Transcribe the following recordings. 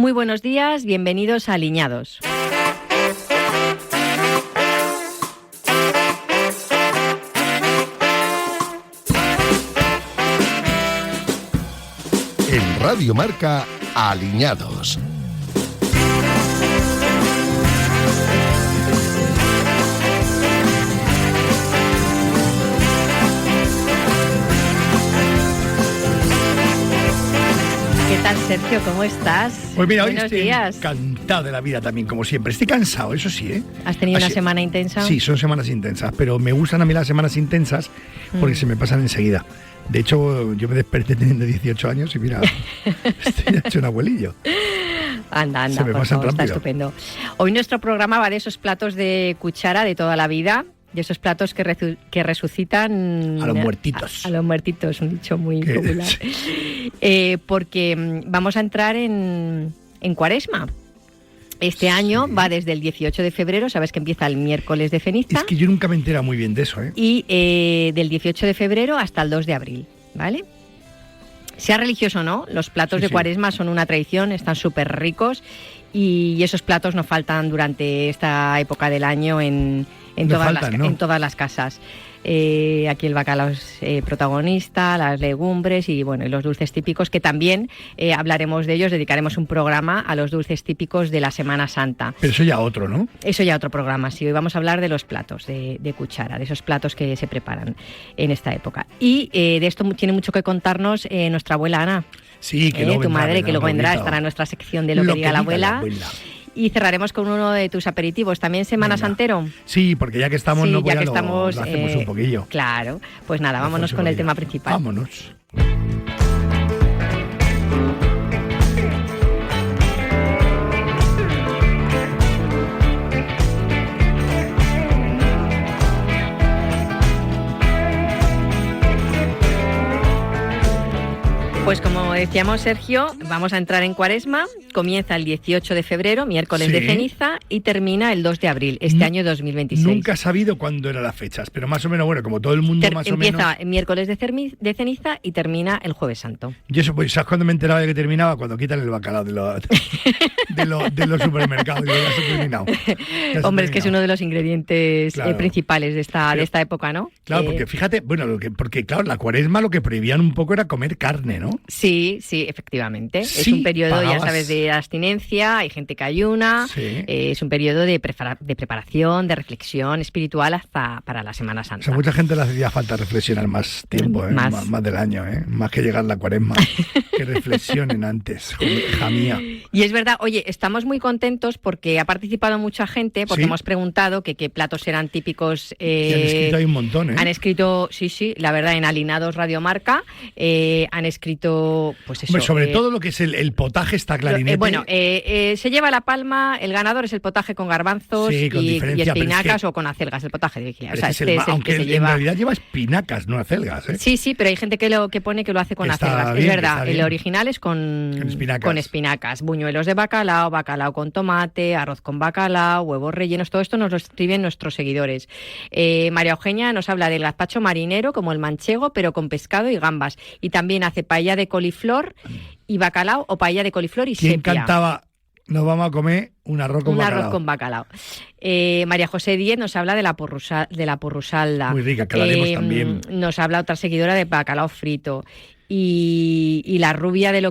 Muy buenos días, bienvenidos a Aliñados. En Radio Marca, Aliñados. ¿Qué tal, Sergio? ¿Cómo estás? Pues mira, Buenos hoy estoy días. encantado de la vida también, como siempre. Estoy cansado, eso sí, ¿eh? ¿Has tenido una Así- semana intensa? Sí, son semanas intensas, pero me gustan a mí las semanas intensas porque se me pasan enseguida. De hecho, yo me desperté teniendo 18 años y mira, estoy hecho un abuelillo. Anda, Se me por pasan favor, está rápido. estupendo. Hoy nuestro programa va de esos platos de cuchara de toda la vida, de esos platos que resucitan... A los muertitos. A los muertitos, un dicho muy Que- popular. Porque vamos a entrar en Cuaresma. Este año va desde el 18 de febrero, sabes que empieza el miércoles de ceniza, Es que yo nunca me entera muy bien de eso, ¿eh? y del 18 de febrero hasta el 2 de abril, ¿vale? Sea religioso o no, los platos Sí, de sí. Cuaresma son una tradición, están súper ricos y esos platos no faltan durante esta época del año en No todas, faltan, ¿no? en todas las casas. Aquí el bacalao es protagonista, las legumbres y bueno, y los dulces típicos, que también hablaremos de ellos, dedicaremos un programa a los dulces típicos de la Semana Santa. Pero eso ya otro, ¿no? Eso ya otro programa, sí. Hoy vamos a hablar de los platos de cuchara, de esos platos que se preparan en esta época. Y de esto tiene mucho que contarnos nuestra abuela Ana, Sí, que luego tu vendrá, madre, que luego vendrá, Raulito. estará en nuestra sección de lo que diga la abuela. abuela. Y cerraremos con uno de tus aperitivos, también Semana Venga. Santero. Sí, porque ya que estamos, Sí, no ya que lo estamos, hacemos un poquillo. Claro, pues nada, vámonos Hacemos con un el poquillo. tema principal. Vámonos. Pues como decíamos, Sergio, vamos a entrar en Cuaresma. Comienza el 18 de febrero, miércoles de Sí. ceniza, y termina el 2 de abril, este Nu- año 2026. Nunca he sabido cuándo eran las fechas, pero más o menos, bueno, como todo el mundo más o menos... Empieza el miércoles de ceniza y termina el Jueves Santo. Y eso, pues, ¿sabes cuándo me enteraba de que terminaba? Cuando quitan el bacalao de los supermercados. Digo, ya se ha terminado. Ya se ha Hombre, es que es terminado. uno de los ingredientes Claro. principales de esta época, ¿no? Claro, porque fíjate, bueno, porque claro, la Cuaresma lo que prohibían un poco era comer carne, ¿no? Sí, efectivamente. Es Sí, un periodo, ya pagabas. sabes, de abstinencia, hay gente que ayuna, Sí. es un periodo de preparación, de reflexión espiritual hasta para la Semana O Santa. sea, mucha gente le hacía falta reflexionar más tiempo, ¿eh? Más. Más del año, ¿eh? Más que llegar la Cuaresma. Que reflexionen antes, hija mía. Y es verdad, oye, estamos muy contentos porque ha participado mucha gente, porque Sí. hemos preguntado que qué platos eran típicos. Y han escrito ahí un montón, ¿eh? Han escrito, sí, la verdad, en Aliñados Radio Marca, han escrito, pues eso. Hombre, sobre todo lo que es el potaje está clarinete. Se lleva la palma, el ganador es el potaje con garbanzos Sí, con y diferencia, pero es espinacas que- o con acelgas, el potaje de vigilia. O Pero sea, ese es este el es el aunque que se en lleva. realidad lleva espinacas, no acelgas, ¿eh? Sí, pero hay gente que pone que lo hace con Está acelgas. bien, Es verdad, está el bien. original es con espinacas. Buñuelos de bacalao, bacalao con tomate, arroz con bacalao, huevos rellenos. Todo esto nos lo escriben nuestros seguidores. María Eugenia nos habla del gazpacho marinero, como el manchego, pero con pescado y gambas. Y también hace paella de coliflor y bacalao, o paella de coliflor y ¿Quién sepia. cantaba? Nos vamos a comer un arroz con Un bacalao. arroz con bacalao. María José Díez nos habla de la porrusalda. Muy rica, que la haremos también. Nos habla otra seguidora de bacalao frito. Y la rubia de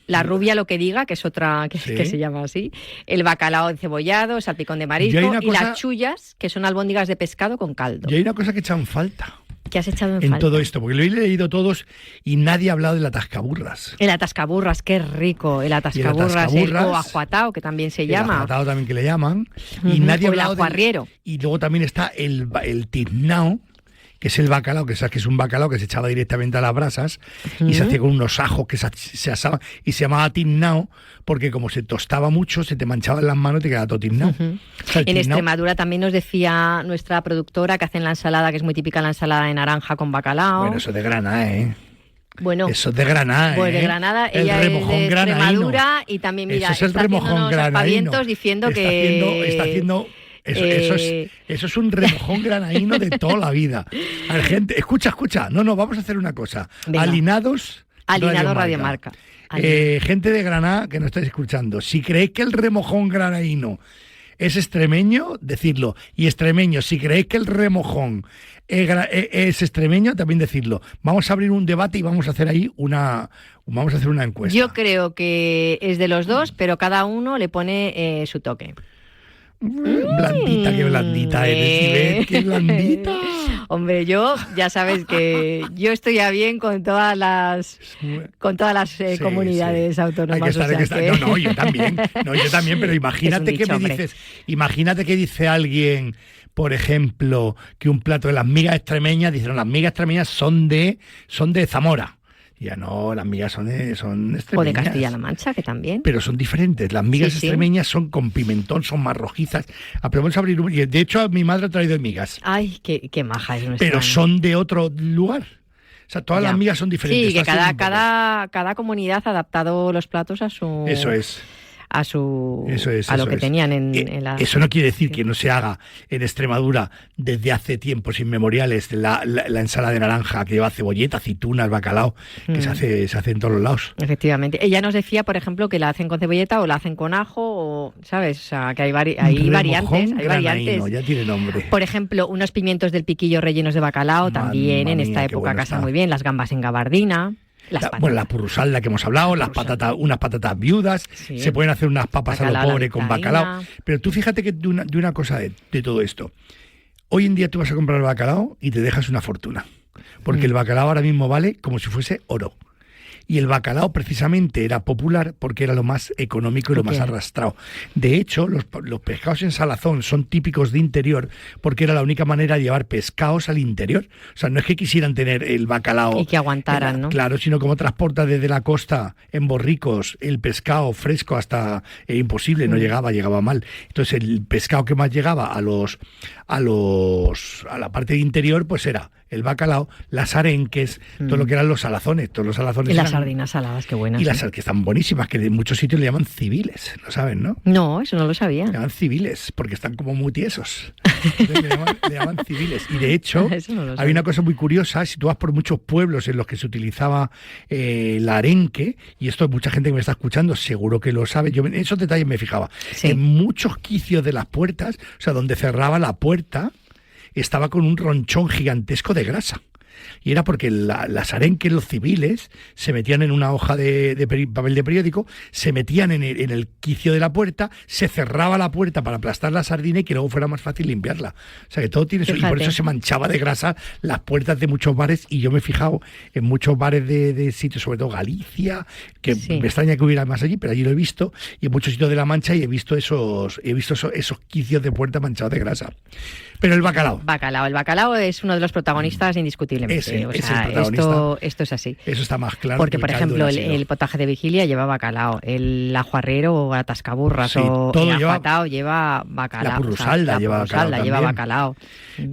la rubia lo que diga, que es otra que, Sí. que se llama así, el bacalao encebollado, salpicón de Yo hay marisco una y cosa- las chullas, que son albóndigas de pescado con caldo. Y hay una cosa que echan falta ¿Qué has echado en en falta? todo esto, porque lo he leído todos y nadie ha hablado de la tascaburras. El atascaburras, qué rico. El atascaburras, atascaburras, o ajuatao, que también se El ha ajuatado también que le llaman. Y Ujú, nadie ha o el hablado ajuarriero. Y luego también está el tiznao, que es el bacalao, que sabes que es un bacalao que se echaba directamente a las brasas y se hacía con unos ajos que se asaban y se llamaba tiznao porque como se tostaba mucho se te manchaban las manos y te quedaba todo tiznao. O sea, el En tiznao- Extremadura también nos decía nuestra productora que hacen la ensalada, que es muy típica la ensalada de naranja con bacalao. Bueno, eso es de Granada, ¿eh? Bueno, Eso es de Granada, pues de ¿eh? Granada, El ella es remojón de granaíno. Extremadura y también, mira, Eso es el está haciendo remojón unos granaíno. aspavientos diciendo Está haciendo eso es un remojón granaíno de toda la vida. A ver, gente, escucha. No, vamos a hacer una cosa. Venga. Aliñados Alineado Radio Marca. Gente de Granada que nos estáis escuchando, si creéis que el remojón granaíno es extremeño, decidlo. Y extremeño, si creéis que el remojón es extremeño, también decirlo. Vamos a abrir un debate y vamos a hacer ahí una encuesta. Yo creo que es de los dos, pero cada uno le pone su toque. Blandita, qué blandita eres, qué blandita. Hombre, yo ya sabes que yo estoy ya bien con todas las comunidades autónomas. No, yo también, pero imagínate que me dices, imagínate que dice alguien, por ejemplo, que un plato de las migas extremeñas, dicen, las migas extremeñas son de Zamora. Ya no, las migas son extremeñas. O de Castilla-La Mancha, que también. Pero son diferentes. Las migas extremeñas son con pimentón, son más rojizas. Pero vamos a abrir de hecho, mi madre ha traído migas. Ay, qué maja es nuestra. Pero son de otro lugar. O sea, todas las migas son diferentes. Sí, que cada comunidad ha adaptado los platos a su... Eso es. A lo que tenían en la... Eso no quiere decir que no se haga en Extremadura desde hace tiempos inmemoriales la ensalada de naranja que lleva cebolleta, aceitunas, bacalao, que se hace en todos los lados. Efectivamente. Ella nos decía, por ejemplo, que la hacen con cebolleta o la hacen con ajo, o, ¿sabes? O sea, que hay variantes. Ya tiene nombre. Por ejemplo, unos pimientos del piquillo rellenos de bacalao, también en esta época casan muy bien. Las gambas en gabardina. La purrusalda que hemos hablado, unas patatas viudas, se pueden hacer unas papas a lo pobre con bacalao. Pero tú fíjate que de una cosa de todo esto. Hoy en día tú vas a comprar el bacalao y te dejas una fortuna. Porque el bacalao ahora mismo vale como si fuese oro. Y el bacalao precisamente era popular porque era lo más económico y lo más arrastrado. De hecho, los pescados en salazón son típicos de interior porque era la única manera de llevar pescados al interior. O sea, no es que quisieran tener el bacalao... Y que aguantaran, ¿no? Claro, sino como transporta desde la costa en borricos el pescado fresco hasta imposible, no llegaba mal. Entonces el pescado que más llegaba a la parte de interior pues era el bacalao, las arenques, todo lo que eran los salazones. Todos los salazones y las sardinas saladas, qué buenas. Y las que están buenísimas, que en muchos sitios le llaman civiles, ¿lo saben, no? No, eso no lo sabía. Le llaman civiles, porque están como muy tiesos. le llaman civiles. Y de hecho, hay una cosa muy curiosa, si tú vas por muchos pueblos en los que se utilizaba la arenque, y esto mucha gente que me está escuchando seguro que lo sabe, yo en esos detalles me fijaba, en muchos quicios de las puertas, o sea, donde cerraba la puerta, estaba con un ronchón gigantesco de grasa. Y era porque las arenques, los civiles, se metían en una hoja de papel de periódico, se metían en el quicio de la puerta, se cerraba la puerta para aplastar la sardina y que luego fuera más fácil limpiarla. O sea, que todo tiene eso. Y por eso se manchaba de grasa las puertas de muchos bares. Y yo me he fijado en muchos bares de sitios, sobre todo Galicia, que me extraña que hubiera más allí, pero allí lo he visto. Y en muchos sitios de La Mancha y he visto esos quicios de puerta manchados de grasa. Pero el bacalao. El bacalao es uno de los protagonistas indiscutiblemente. Esto es así. Eso está más claro. Porque, por ejemplo, el potaje de vigilia lleva bacalao, el ajuarrero o atascaburras o el ajuatao lleva bacalao. La purrusalda lleva bacalao.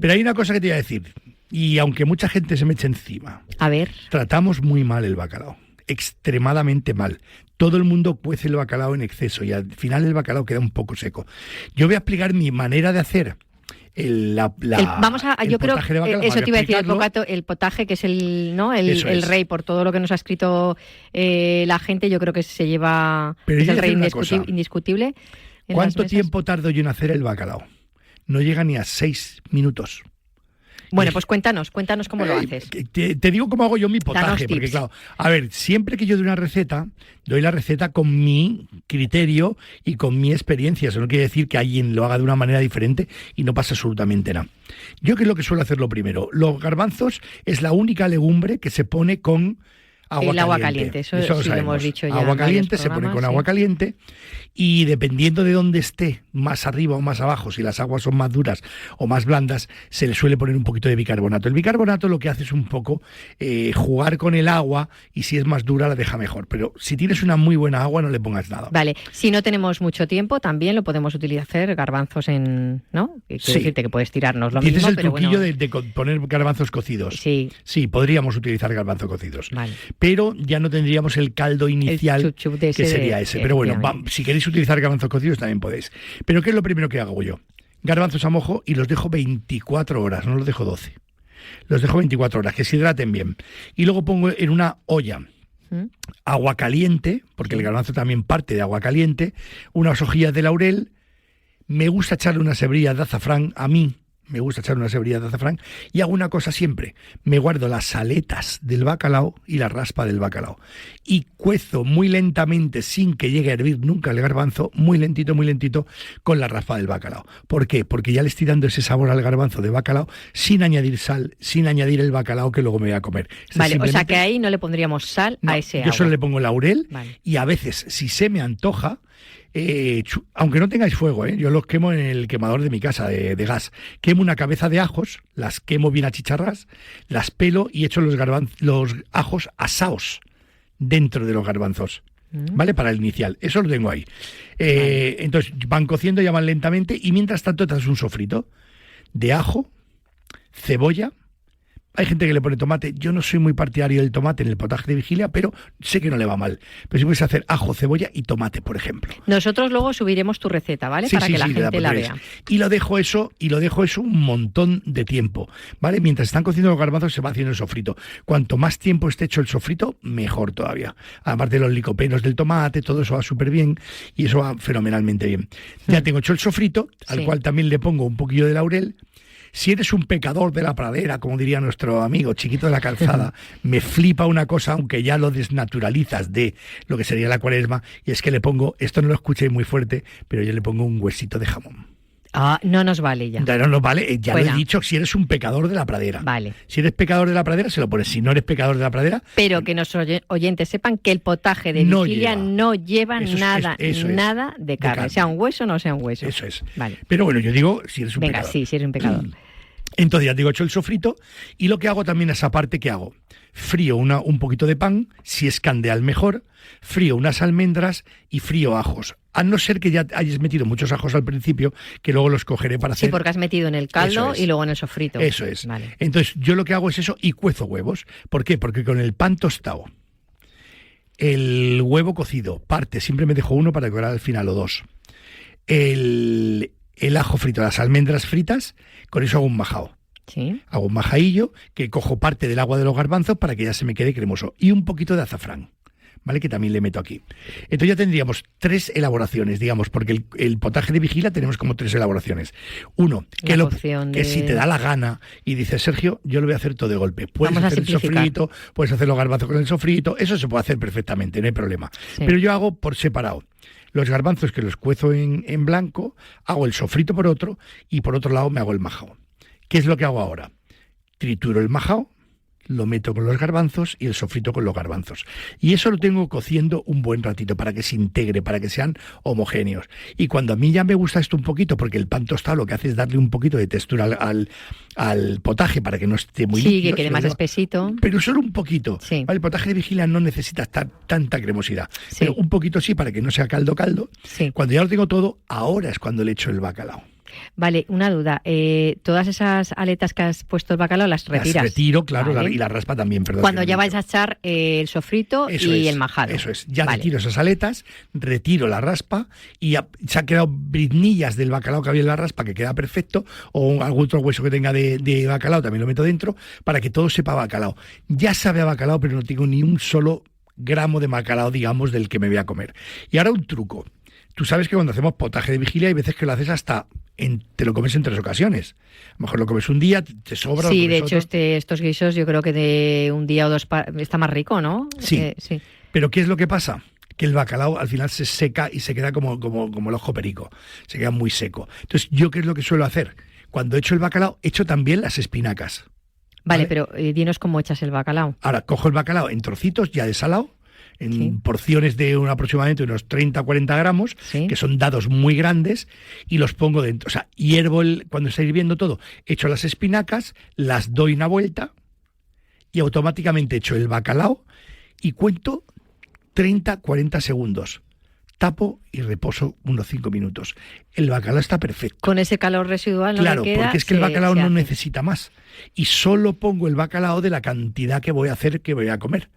Pero hay una cosa que te iba a decir, y aunque mucha gente se me eche encima, a ver, tratamos muy mal el bacalao, extremadamente mal. Todo el mundo cuece el bacalao en exceso y al final el bacalao queda un poco seco. Yo voy a explicar mi manera de hacer yo creo que eso te iba a decir, el potaje, que es el rey por todo lo que nos ha escrito la gente. Yo creo que se lleva, es el rey indiscutible. ¿Cuánto tiempo tardo yo en hacer el bacalao? No llega ni a 6 minutos. Bueno, pues cuéntanos cómo lo haces. Te digo cómo hago yo mi potaje, porque claro, a ver, siempre que yo doy una receta, doy la receta con mi criterio y con mi experiencia. Eso no quiere decir que alguien lo haga de una manera diferente y no pasa absolutamente nada. Yo, ¿qué es lo que suelo hacer lo primero? Los garbanzos es la única legumbre que se pone con agua caliente. Eso sí lo hemos dicho ya. Agua caliente, se pone con agua caliente y dependiendo de dónde esté, más arriba o más abajo, si las aguas son más duras o más blandas, se le suele poner un poquito de bicarbonato. El bicarbonato lo que hace es un poco jugar con el agua y si es más dura la deja mejor. Pero si tienes una muy buena agua no le pongas nada. Vale, si no tenemos mucho tiempo también lo podemos utilizar garbanzos ¿no? Quiero decirte que puedes tirarnos lo mismo. ¿Tienes el truquillo de poner garbanzos cocidos? Sí, podríamos utilizar garbanzos cocidos. Vale. Pero ya no tendríamos el caldo inicial que sería ese. Pero bueno, si queréis utilizar garbanzos cocidos también podéis. Pero ¿qué es lo primero que hago yo? Garbanzos a mojo y los dejo 24 horas, no los dejo 12. Los dejo 24 horas, que se hidraten bien. Y luego pongo en una olla agua caliente, porque el garbanzo también parte de agua caliente, unas hojillas de laurel, me gusta echarle unas hebrillas de azafrán, a mí me gusta echarle unas hebrillas de azafrán, y hago una cosa siempre, me guardo las aletas del bacalao y la raspa del bacalao, y cuezo muy lentamente, sin que llegue a hervir nunca el garbanzo, muy lentito, con la raspa del bacalao. ¿Por qué? Porque ya le estoy dando ese sabor al garbanzo de bacalao, sin añadir sal, sin añadir el bacalao que luego me voy a comer. Vale, o sea que ahí no le pondríamos sal a ese agua. Yo solo le pongo laurel, y a veces, si se me antoja, aunque no tengáis fuego, yo los quemo en el quemador de mi casa de gas. Quemo una cabeza de ajos, las quemo bien achicharras, las pelo y echo los ajos asaos dentro de los garbanzos, ¿vale? Para el inicial, eso lo tengo ahí. Entonces van cociendo, ya van lentamente, y mientras tanto te haces un sofrito de ajo, cebolla. Hay gente que le pone tomate. Yo no soy muy partidario del tomate en el potaje de vigilia, pero sé que no le va mal. Pero si puedes hacer ajo, cebolla y tomate, por ejemplo. Nosotros luego subiremos tu receta, ¿vale? Para que la gente la vea. Y lo dejo eso un montón de tiempo, ¿vale? Mientras están cociendo los garbanzos se va haciendo el sofrito. Cuanto más tiempo esté hecho el sofrito, mejor todavía. Aparte de los licopenos del tomate, todo eso va súper bien y eso va fenomenalmente bien. Ya tengo hecho el sofrito, al cual también le pongo un poquillo de laurel. Si eres un pecador de la pradera, como diría nuestro amigo Chiquito de la Calzada, me flipa una cosa, aunque ya lo desnaturalizas de lo que sería la Cuaresma, y es que le pongo, esto no lo escuché muy fuerte, pero yo le pongo un huesito de jamón. Ah, no nos vale ya. No nos vale, ya lo he dicho, si eres un pecador de la pradera. Vale. Si eres pecador de la pradera, se lo pones. Si no eres pecador de la pradera... Pero que nuestros oyentes sepan que el potaje de vigilia no lleva nada de carne. Sea un hueso o no sea un hueso. Eso es. Vale. Pero bueno, yo digo, si eres un pecador. Venga, sí, si eres un pecador. Entonces ya digo, hecho el sofrito, y lo que hago también es aparte, ¿qué hago? Frío un poquito de pan, si es candeal mejor, frío unas almendras y frío ajos. A no ser que ya hayas metido muchos ajos al principio, que luego los cogeré para hacer... Sí, porque has metido en el caldo y luego en el sofrito. Eso es. Vale. Entonces yo lo que hago es eso y cuezo huevos. ¿Por qué? Porque con el pan tostado, el huevo cocido, siempre me dejo uno para decorar al final o dos. El ajo frito, las almendras fritas, con eso hago un majao. Sí. Hago un majaillo que cojo parte del agua de los garbanzos para que ya se me quede cremoso. Y un poquito de azafrán, ¿vale? Que también le meto aquí. Entonces ya tendríamos 3 elaboraciones, digamos, porque el potaje de vigilia tenemos como 3 elaboraciones. Uno, que si te da la gana y dices, Sergio, yo lo voy a hacer todo de golpe. Puedes hacer el sofrito, puedes hacer los garbanzos con el sofrito, eso se puede hacer perfectamente, no hay problema. Sí. Pero yo hago por separado. Los garbanzos que los cuezo en blanco, hago el sofrito por otro y por otro lado me hago el majao. ¿Qué es lo que hago ahora? Trituro el majao, lo meto con los garbanzos y el sofrito con los garbanzos. Y eso lo tengo cociendo un buen ratito para que se integre, para que sean homogéneos. Y cuando a mí ya me gusta esto un poquito, porque el pan tostado lo que hace es darle un poquito de textura al potaje para que no esté muy líquido. Sí, que quede más espesito. Pero solo un poquito. Sí. El potaje de vigilia no necesita tanta cremosidad. Sí. Pero un poquito sí, para que no sea caldo. Sí. Cuando ya lo tengo todo, ahora es cuando le echo el bacalao. Vale, una duda. Todas esas aletas que has puesto el bacalao las retiras. Las retiro, claro, vale. Y la raspa también, perdón. Cuando ya vais a echar el sofrito el majado. Eso es. Ya retiro esas aletas, retiro la raspa y se han quedado briznillas del bacalao que había en la raspa, que queda perfecto, o algún otro hueso que tenga de bacalao también lo meto dentro, para que todo sepa bacalao. Ya sabe a bacalao, pero no tengo ni un solo gramo de bacalao, digamos, del que me voy a comer. Y ahora un truco. Tú sabes que cuando hacemos potaje de vigilia hay veces que lo haces hasta... te lo comes en 3 ocasiones. A lo mejor lo comes un día, te sobra. Sí, de hecho estos guisos yo creo que de un día o 2 está más rico, ¿no? Sí. Pero ¿qué es lo que pasa? Que el bacalao al final se seca y se queda como el ojo perico. Se queda muy seco. Entonces, ¿yo qué es lo que suelo hacer? Cuando echo el bacalao, echo también las espinacas. Vale, pero dinos cómo echas el bacalao. Ahora, cojo el bacalao en trocitos ya desalado, en porciones de aproximadamente unos 30 o 40 gramos, que son dados muy grandes, y los pongo dentro. O sea, hiervo cuando está hirviendo todo, echo las espinacas, las doy una vuelta, y automáticamente echo el bacalao, y cuento 30-40 segundos. Tapo y reposo unos 5 minutos. El bacalao está perfecto. Con ese calor residual no claro, le queda, porque es que el bacalao no necesita más. Y solo pongo el bacalao de la cantidad que voy a hacer, que voy a comer.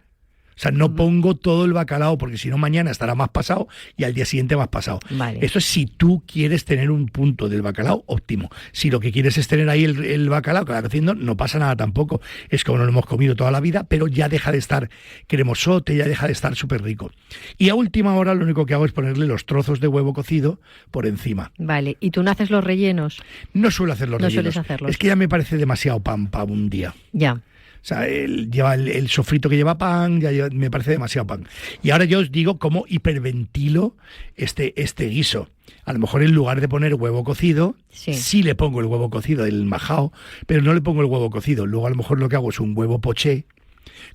O sea, no pongo todo el bacalao porque si no mañana estará más pasado y al día siguiente más pasado. Vale. Esto es si tú quieres tener un punto del bacalao óptimo. Si lo que quieres es tener ahí el bacalao que va haciendo, no pasa nada tampoco. Es como no lo hemos comido toda la vida, pero ya deja de estar cremosote, ya deja de estar súper rico. Y a última hora lo único que hago es ponerle los trozos de huevo cocido por encima. Vale. ¿Y tú no haces los rellenos? No suelo hacer los rellenos. No sueles hacerlos. Es que ya me parece demasiado pan para un día. Ya. O sea, lleva el sofrito que lleva pan, me parece demasiado pan. Y ahora yo os digo cómo hiperventilo este guiso. A lo mejor en lugar de poner huevo cocido, sí le pongo el huevo cocido, el majao, pero no le pongo el huevo cocido. Luego a lo mejor lo que hago es un huevo poché,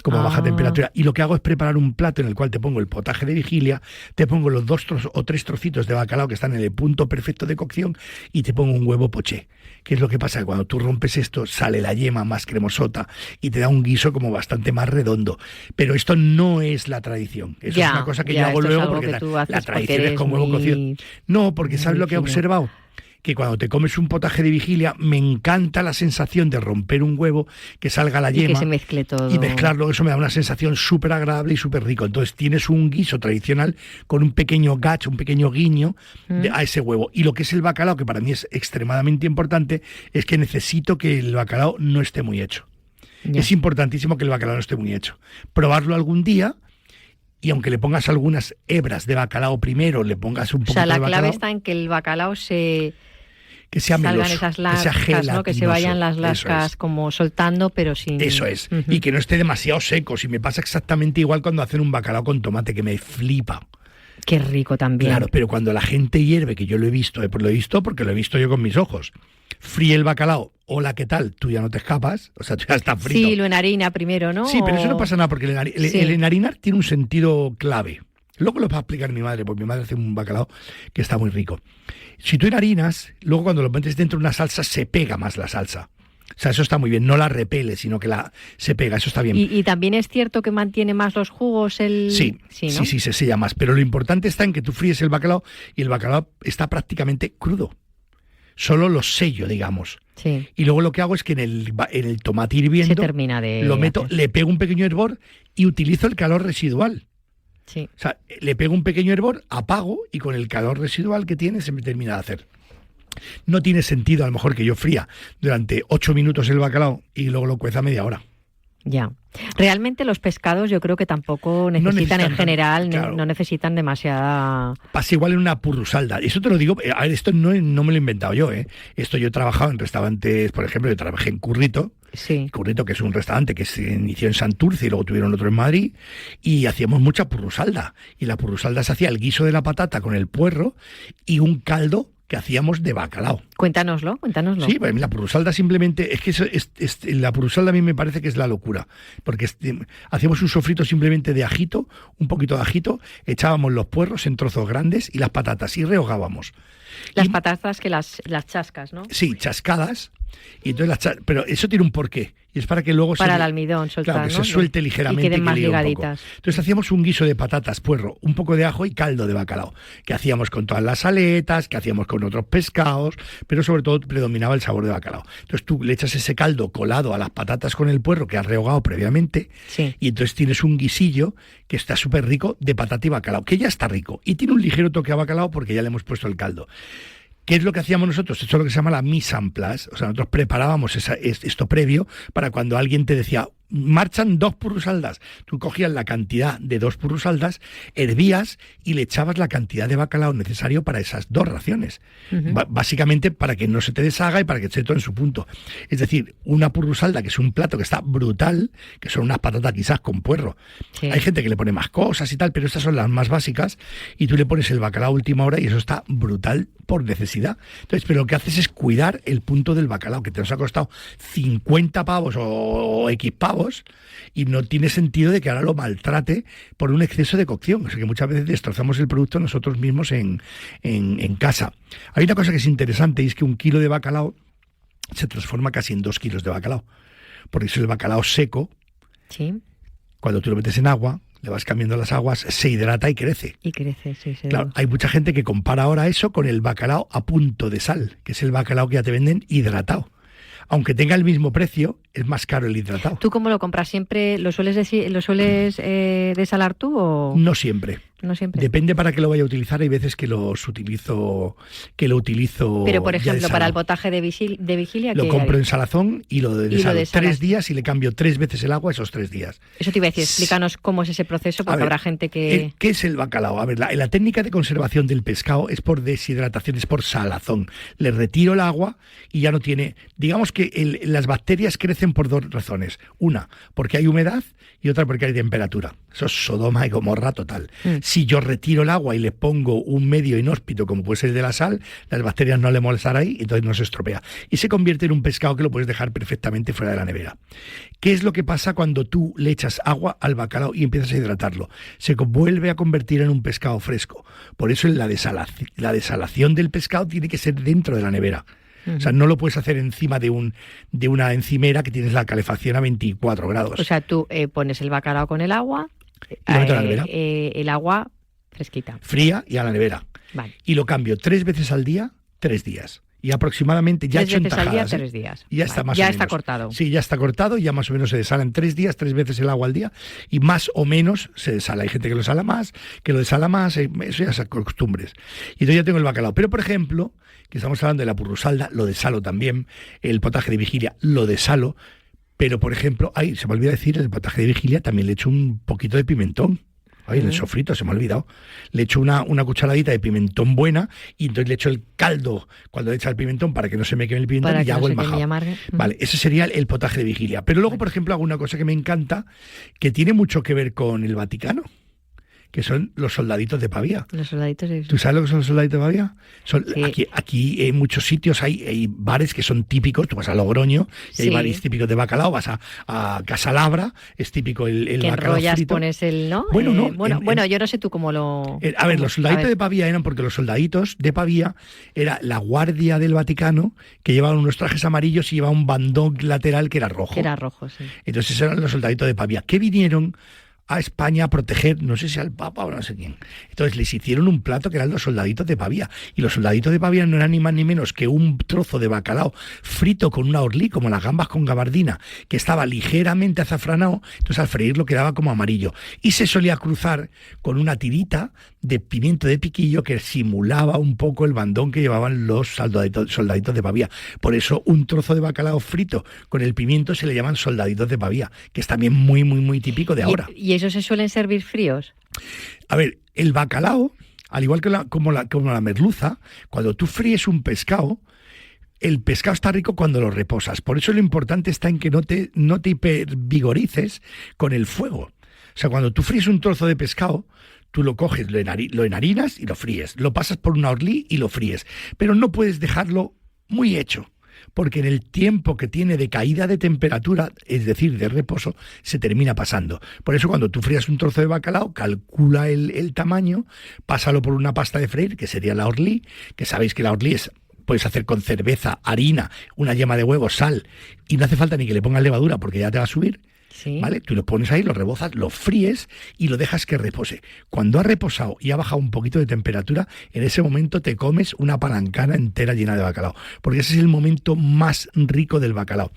como a baja temperatura, y lo que hago es preparar un plato en el cual te pongo el potaje de vigilia, te pongo los 2 o 3 trocitos de bacalao que están en el punto perfecto de cocción y te pongo un huevo poché. ¿Qué es lo que pasa? Cuando tú rompes esto, sale la yema más cremosota y te da un guiso como bastante más redondo. Pero esto no es la tradición. Eso es una cosa que yo hago luego porque la tradición es con huevo cocido. No, porque ¿sabes lo que he observado? Que cuando te comes un potaje de vigilia, me encanta la sensación de romper un huevo, que salga la yema. Y que se mezcle todo. Y mezclarlo, eso me da una sensación súper agradable y súper rico. Entonces tienes un guiso tradicional con un pequeño gacho, un pequeño guiño a ese huevo. Y lo que es el bacalao, que para mí es extremadamente importante, es que necesito que el bacalao no esté muy hecho. Ya. Es importantísimo que el bacalao no esté muy hecho. Probarlo algún día. Y aunque le pongas algunas hebras de bacalao primero, le pongas un poquito de bacalao... O sea, la clave está en que el bacalao que sea meloso, esas lascas, que sea gelatinoso, ¿no? Que se vayan las lascas como soltando, pero sin... Eso es, y que no esté demasiado seco. Si me pasa exactamente igual cuando hacen un bacalao con tomate, que me flipa. Qué rico también. Claro, pero cuando la gente hierve, que yo lo he visto porque lo he visto yo con mis ojos, fríe el bacalao, hola, ¿qué tal? Tú ya no te escapas, o sea, tú ya estás frito. Sí, lo enharina primero, ¿no? Sí, pero eso no pasa nada, porque el enharinar tiene un sentido clave. Luego lo va a explicar mi madre, porque mi madre hace un bacalao que está muy rico. Si tú enharinas, luego cuando lo metes dentro de una salsa, se pega más la salsa. O sea, eso está muy bien, no la repele, sino que se pega, eso está bien. ¿Y también es cierto que mantiene más los jugos el...? Sí, ¿no? sí, se sella más. Pero lo importante está en que tú fríes el bacalao y el bacalao está prácticamente crudo. Solo lo sello, digamos. Sí. Y luego lo que hago es que en el tomate hirviendo se termina de lo meto, le pego un pequeño hervor y utilizo el calor residual. Sí. O sea, le pego un pequeño hervor, apago y con el calor residual que tiene se me termina de hacer. No tiene sentido a lo mejor que yo fría durante 8 minutos el bacalao y luego lo cueza media hora. Ya. Realmente los pescados yo creo que tampoco necesitan en general, claro. No necesitan demasiada... Pasa igual en una purrusalda. Eso te lo digo, a ver, esto no me lo he inventado yo, ¿eh? Esto yo he trabajado en restaurantes, por ejemplo, yo trabajé en Currito. Sí. Currito, que es un restaurante que se inició en Santurce y luego tuvieron otro en Madrid, y hacíamos mucha purrusalda. Y la purrusalda se hacía el guiso de la patata con el puerro y un caldo que hacíamos de bacalao. Cuéntanoslo. Sí, pues la purrusalda simplemente, es que la purrusalda a mí me parece que es la locura, porque hacíamos un sofrito simplemente de ajito, un poquito de ajito, echábamos los puerros en trozos grandes y las patatas y rehogábamos. Las patatas que las chascas, ¿no? Sí, chascadas. Y entonces pero eso tiene un porqué. Y es para que luego el almidón soltar, claro, que ¿no? se suelte ligeramente y queden más ligaditas. Entonces hacíamos un guiso de patatas, puerro, un poco de ajo y caldo de bacalao, que hacíamos con todas las aletas, que hacíamos con otros pescados, pero sobre todo predominaba el sabor de bacalao. Entonces tú le echas ese caldo colado a las patatas con el puerro que has rehogado previamente, sí. Y entonces tienes un guisillo que está súper rico de patata y bacalao, que ya está rico y tiene un ligero toque a bacalao porque ya le hemos puesto el caldo. ¿Qué es lo que hacíamos nosotros? Esto es lo que se llama la mise en place. O sea, nosotros preparábamos esto previo para cuando alguien te decía, marchan 2 purrusaldas. Tú cogías la cantidad de 2 purrusaldas, hervías y le echabas la cantidad de bacalao necesario para esas 2 raciones. Básicamente para que no se te deshaga y para que esté todo en su punto. Es decir, una purrusalda, que es un plato que está brutal, que son unas patatas quizás con puerro. Sí. Hay gente que le pone más cosas y tal, pero estas son las más básicas y tú le pones el bacalao a última hora y eso está brutal por necesidad. Entonces, pero lo que haces es cuidar el punto del bacalao, que te nos ha costado 50 pavos o X pavos, y no tiene sentido de que ahora lo maltrate por un exceso de cocción. O sea que muchas veces destrozamos el producto nosotros mismos en casa. Hay una cosa que es interesante y es que 1 kilo de bacalao se transforma casi en 2 kilos de bacalao. Porque es el bacalao seco. Sí. Cuando tú lo metes en agua, le vas cambiando las aguas, se hidrata y crece. Y crece, sí. Claro, hay mucha gente que compara ahora eso con el bacalao a punto de sal, que es el bacalao que ya te venden hidratado. aunque tenga el mismo precio, es más caro el hidratado. ¿Tú cómo lo compras? ¿Siempre lo sueles desalar tú o...? No siempre. No siempre. Depende para qué lo vaya a utilizar. Hay veces que lo utilizo. Pero, por ejemplo, para el potaje de vigilia... Lo compro en salazón y lo desalo 3 días y le cambio 3 veces el agua esos 3 días. Eso te iba a decir, explícanos cómo es ese proceso, porque habrá gente que... ¿Qué es el bacalao? A ver, la técnica de conservación del pescado es por deshidratación, es por salazón. Le retiro el agua y ya no tiene... Digamos que las bacterias crecen por 2 razones. Una, porque hay humedad, y otra porque hay temperatura. Eso es Sodoma y Gomorra total. Si yo retiro el agua y le pongo un medio inhóspito, como puede ser el de la sal, las bacterias no le molestan ahí, entonces no se estropea. Y se convierte en un pescado que lo puedes dejar perfectamente fuera de la nevera. ¿Qué es lo que pasa cuando tú le echas agua al bacalao y empiezas a hidratarlo? Se vuelve a convertir en un pescado fresco. Por eso la desalación del pescado tiene que ser dentro de la nevera. O sea, no lo puedes hacer encima de una encimera que tienes la calefacción a 24 grados. O sea, tú pones el bacalao con el agua, y lo meto a la nevera. El agua fresquita. Fría y a la nevera. Vale. Y lo cambio 3 veces al día, 3 días. Y aproximadamente ya 3 hecho en veces tajadas. al día, 3 días. Y ya está más o ya menos. está cortado. Sí, ya está cortado, ya más o menos se desala en 3 días, 3 veces el agua al día, y más o menos se desala. Hay gente que lo sala más, que lo desala más, eso ya son costumbres. Y entonces ya tengo el bacalao. Pero, por ejemplo, que estamos hablando de la purrusalda, lo desalo también, el potaje de vigilia, lo desalo, pero, por ejemplo, se me olvida decir, el potaje de vigilia también le echo un poquito de pimentón. Ay, el sofrito, se me ha olvidado. Le echo una cucharadita de pimentón buena y entonces le echo el caldo cuando le echa el pimentón para que no se me queme el pimentón y hago el majao. Vale, ese sería el potaje de vigilia. Pero luego, por ejemplo, hago una cosa que me encanta, que tiene mucho que ver con el Vaticano, que son los soldaditos de Pavía. Los soldaditos de... ¿Tú sabes lo que son los soldaditos de Pavía? Sí. Aquí en muchos sitios hay bares que son típicos. Tú vas a Logroño y hay bares típicos de bacalao. Vas a Casalabra, es típico el que bacalao enrollas, frito. Pones el... ¿no? Bueno, no. Bueno, yo no sé tú cómo lo... A ver, los soldaditos de Pavía eran porque los soldaditos de Pavía era la guardia del Vaticano que llevaban unos trajes amarillos y llevaba un bandón lateral que era rojo. Que era rojo, sí. Entonces eran los soldaditos de Pavía que vinieron a España a proteger, no sé si al Papa o no sé quién. Entonces les hicieron un plato que eran los soldaditos de Pavía. Y los soldaditos de Pavía no eran ni más ni menos que un trozo de bacalao frito con una orlí, como las gambas con gabardina, que estaba ligeramente azafranado, entonces al freírlo quedaba como amarillo. Y se solía cruzar con una tirita de pimiento de piquillo que simulaba un poco el bandón que llevaban los soldaditos de Pavía. Por eso un trozo de bacalao frito con el pimiento se le llaman soldaditos de Pavía, que es también muy, muy, muy típico de ahora. ¿Y esos se suelen servir fríos? A ver, el bacalao, al igual que como la merluza, cuando tú fríes un pescado, el pescado está rico cuando lo reposas. Por eso lo importante está en que no te hipervigorices con el fuego. O sea, cuando tú fríes un trozo de pescado, tú lo coges, lo enharinas y lo fríes. Lo pasas por una orlí y lo fríes. Pero no puedes dejarlo muy hecho, porque en el tiempo que tiene de caída de temperatura, es decir, de reposo, se termina pasando. Por eso cuando tú frías un trozo de bacalao, calcula el tamaño, pásalo por una pasta de freír, que sería la orlí, que sabéis que la orlí puedes hacer con cerveza, harina, una yema de huevo, sal, y no hace falta ni que le pongas levadura porque ya te va a subir. Sí. ¿Vale? Tú lo pones ahí, lo rebozas, lo fríes y lo dejas que repose. Cuando ha reposado y ha bajado un poquito de temperatura, en ese momento te comes una palancana entera llena de bacalao, porque ese es el momento más rico del bacalao.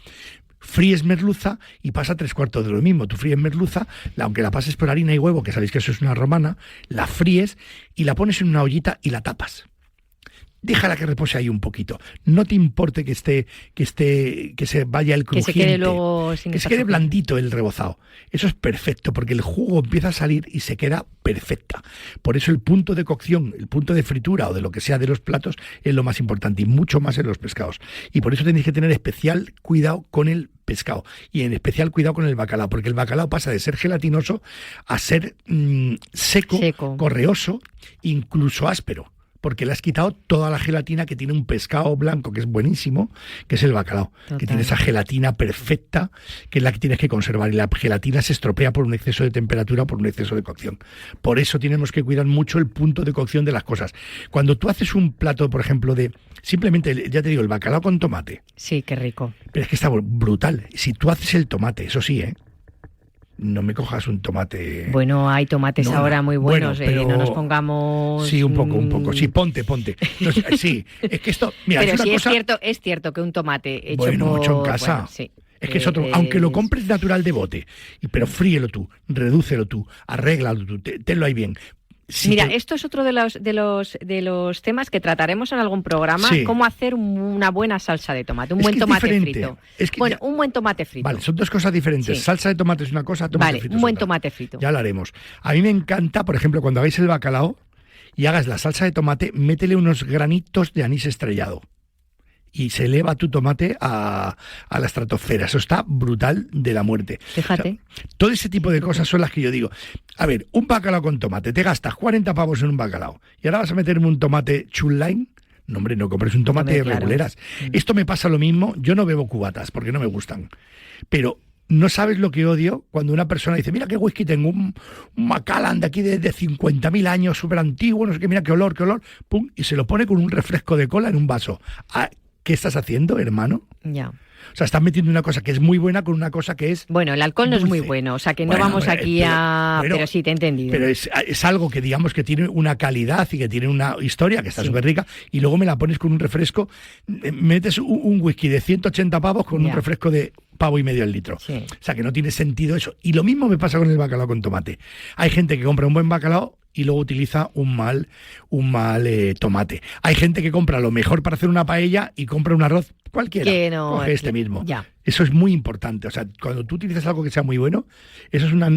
Fríes merluza y pasa 3/4 de lo mismo. Tú fríes merluza, aunque la pases por harina y huevo, que sabéis que eso es una romana, la fríes y la pones en una ollita y la tapas. Déjala que repose ahí un poquito. No te importe que se vaya el crujiente. Que se quede luego que se quede blandito el rebozado. Eso es perfecto, porque el jugo empieza a salir y se queda perfecta. Por eso el punto de cocción, el punto de fritura o de lo que sea de los platos es lo más importante y mucho más en los pescados. Y por eso tenéis que tener especial cuidado con el pescado y en especial cuidado con el bacalao, porque el bacalao pasa de ser gelatinoso a ser seco, correoso, incluso áspero, porque le has quitado toda la gelatina que tiene un pescado blanco, que es buenísimo, que es el bacalao. Total. Que tiene esa gelatina perfecta, que es la que tienes que conservar, y la gelatina se estropea por un exceso de temperatura, por un exceso de cocción. Por eso tenemos que cuidar mucho el punto de cocción de las cosas. Cuando tú haces un plato, por ejemplo, simplemente, ya te digo, el bacalao con tomate. Sí, qué rico. Pero es que está brutal. Si tú haces el tomate, eso sí, no me cojas un tomate. Bueno, hay tomates ahora muy buenos, pero no nos pongamos... Sí, un poco. Sí, ponte. No, sí, es que esto... Mira, pero es una sí cosa... es cierto que un tomate hecho hecho en casa. Bueno, sí. Es que es otro, aunque lo compres natural de bote, pero fríelo tú, redúcelo tú, arréglalo tú, tenlo ahí bien. Mira, esto es otro de los temas que trataremos en algún programa, cómo hacer una buena salsa de tomate, un buen tomate frito. Un buen tomate frito. Vale, son dos cosas diferentes. Sí. Salsa de tomate es una cosa, tomate frito es otra. Un buen tomate frito. Ya lo haremos. A mí me encanta, por ejemplo, cuando hagáis el bacalao y hagas la salsa de tomate, métele unos granitos de anís estrellado. Y se eleva tu tomate a la estratosfera. Eso está brutal de la muerte. Fíjate. O sea, todo ese tipo de cosas son las que yo digo. A ver, un bacalao con tomate, te gastas 40 pavos en un bacalao y ahora vas a meterme un tomate chulline. No, hombre, no compres un tomate reguleras. Esto me pasa lo mismo. Yo no bebo cubatas porque no me gustan. Pero no sabes lo que odio cuando una persona dice, mira qué whisky tengo, un Macallan de aquí de 50.000 años, súper antiguo, no sé qué, mira qué olor, pum, y se lo pone con un refresco de cola en un vaso. ¿Qué estás haciendo, hermano? Ya. O sea, estás metiendo una cosa que es muy buena con una cosa que es... Bueno, el alcohol dulce. No es muy bueno, o sea, que no vamos aquí pero sí, te he entendido. Pero es algo que digamos que tiene una calidad y que tiene una historia que está súper rica, y luego me la pones con un refresco, metes un whisky de 180 pavos con un refresco de pavo y medio el litro. Sí. O sea, que no tiene sentido eso. Y lo mismo me pasa con el bacalao con tomate. Hay gente que compra un buen bacalao y luego utiliza un mal tomate. Hay gente que compra lo mejor para hacer una paella y compra un arroz cualquiera. Coge este mismo. Ya. Eso es muy importante. O sea, cuando tú utilizas algo que sea muy bueno, eso es una...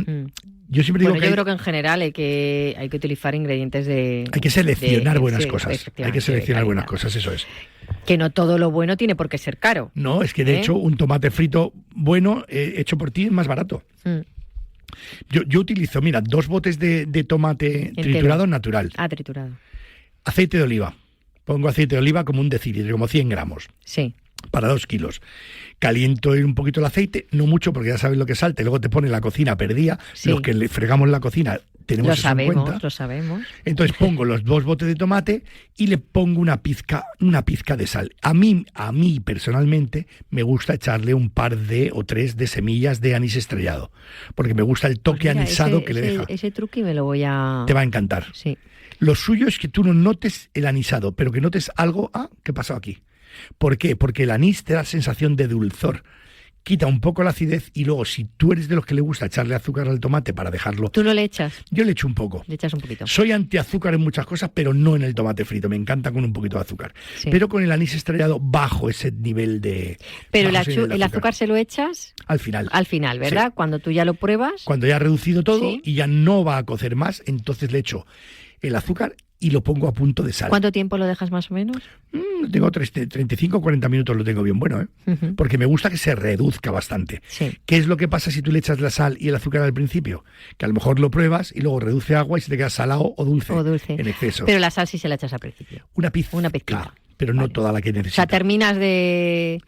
Yo siempre digo yo creo que en general hay que utilizar ingredientes de... Hay que seleccionar buenas cosas. Hay que seleccionar buenas cosas, eso es. Que no todo lo bueno tiene por qué ser caro. No, es que de hecho un tomate frito bueno hecho por ti es más barato. Yo utilizo, mira, 2 botes de tomate triturado natural. Triturado. Aceite de oliva. Pongo aceite de oliva como un decilitro, como 100 gramos. Sí. Para 2 kilos. Caliento un poquito el aceite, no mucho porque ya sabes lo que salta, y luego te pone la cocina perdida. Sí. Los que le fregamos la cocina tenemos eso en cuenta. Lo sabemos. Entonces pongo los 2 botes de tomate y le pongo una pizca de sal. A mí personalmente me gusta echarle un par o 3 de semillas de anís estrellado, porque me gusta el toque anisado que le deja. Ese truqui me lo voy a... Te va a encantar. Sí. Lo suyo es que tú no notes el anisado, pero que notes algo, ¿qué pasó aquí? ¿Por qué? Porque el anís te da sensación de dulzor, quita un poco la acidez, y luego si tú eres de los que le gusta echarle azúcar al tomate para dejarlo... ¿Tú no le echas? Yo le echo un poco. Le echas un poquito. Soy antiazúcar en muchas cosas, pero no en el tomate frito. Me encanta con un poquito de azúcar. Sí. Pero con el anís estrellado bajo ese nivel de... Pero el azúcar se lo echas... Al final. Al final, ¿verdad? Sí. Cuando tú ya lo pruebas... Cuando ya ha reducido todo y ya no va a cocer más, entonces le echo el azúcar y lo pongo a punto de sal. ¿Cuánto tiempo lo dejas más o menos? Tengo 35 o 40 minutos, lo tengo bien bueno, porque me gusta que se reduzca bastante. Sí. ¿Qué es lo que pasa si tú le echas la sal y el azúcar al principio? Que a lo mejor lo pruebas y luego reduce agua y se te queda salado o dulce en exceso. Pero la sal sí se la echas al principio. Una pizca, pero no toda la que necesitas. O sea, terminas de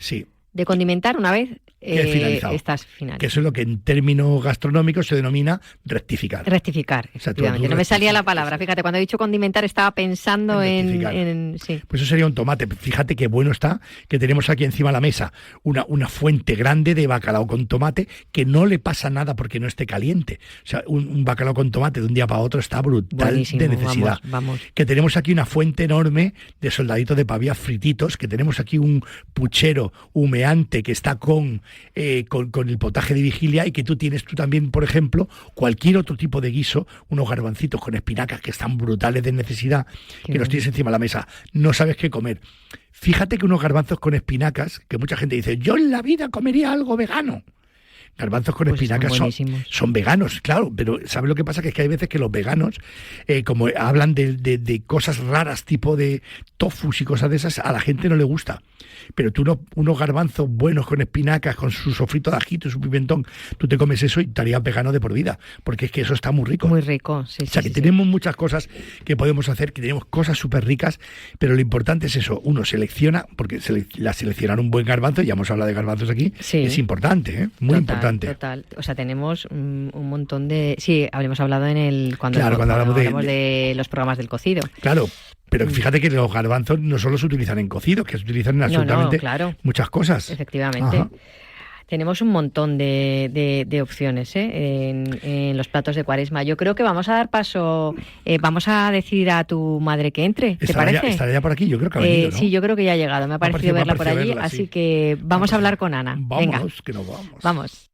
condimentar una vez... estás final. Que eso es lo que en términos gastronómicos se denomina rectificar. Rectificar, efectivamente. No me salía la palabra. Fíjate, cuando he dicho condimentar estaba pensando en sí. Pues eso sería un tomate. Fíjate qué bueno está que tenemos aquí encima de la mesa una fuente grande de bacalao con tomate que no le pasa nada porque no esté caliente. O sea, un bacalao con tomate de un día para otro está brutal. Buenísimo, de necesidad. Vamos. Que tenemos aquí una fuente enorme de soldaditos de pavía frititos, que tenemos aquí un puchero humeante que está con el potaje de vigilia, y que tú también, por ejemplo, cualquier otro tipo de guiso, unos garbancitos con espinacas que están brutales de necesidad, que los tienes encima de la mesa, no sabes qué comer. Fíjate que unos garbanzos con espinacas, que mucha gente dice, yo en la vida comería algo vegano. Garbanzos con espinacas son veganos, claro, pero ¿sabes lo que pasa? Que es que hay veces que los veganos, como hablan de cosas raras, tipo de tofus y cosas de esas, a la gente no le gusta. Pero tú unos garbanzos buenos con espinacas, con su sofrito de ajito y su pimentón, tú te comes eso y estarías vegano de por vida, porque es que eso está muy rico. Muy rico, sí. O sea, que tenemos muchas cosas que podemos hacer, que tenemos cosas súper ricas, pero lo importante es eso, uno selecciona, porque seleccionar un buen garbanzo, ya hemos hablado de garbanzos aquí, es importante, muy importante. Total. O sea, tenemos un montón de... Sí, habíamos hablado cuando hablamos de los programas del cocido. Claro. Pero fíjate que los garbanzos no solo se utilizan en cocidos, que se utilizan en absolutamente muchas cosas. Efectivamente. Ajá. Tenemos un montón de opciones en los platos de Cuaresma. Yo creo que vamos a dar paso, vamos a decir a tu madre que entre, ¿te parece? ¿Estará ya por aquí? Yo creo que ha venido, ¿no? Sí, yo creo que ya ha llegado, me ha parecido verla por allí, así que vamos a hablar con Ana. Vamos, venga. Que nos vamos. Vamos.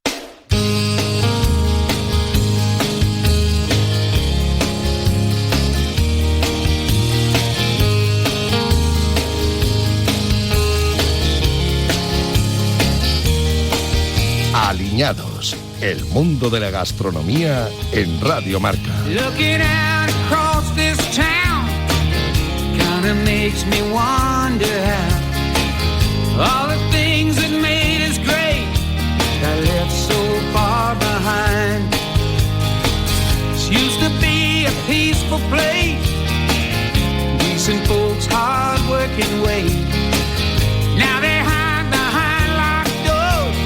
Aliñados, el mundo de la gastronomía en Radio Marca. Looking out across this town kinda makes me wonder how all the things that made us great got left so far behind. This used to be a peaceful place, decent folks, hard-working way. Now they hide behind locked doors.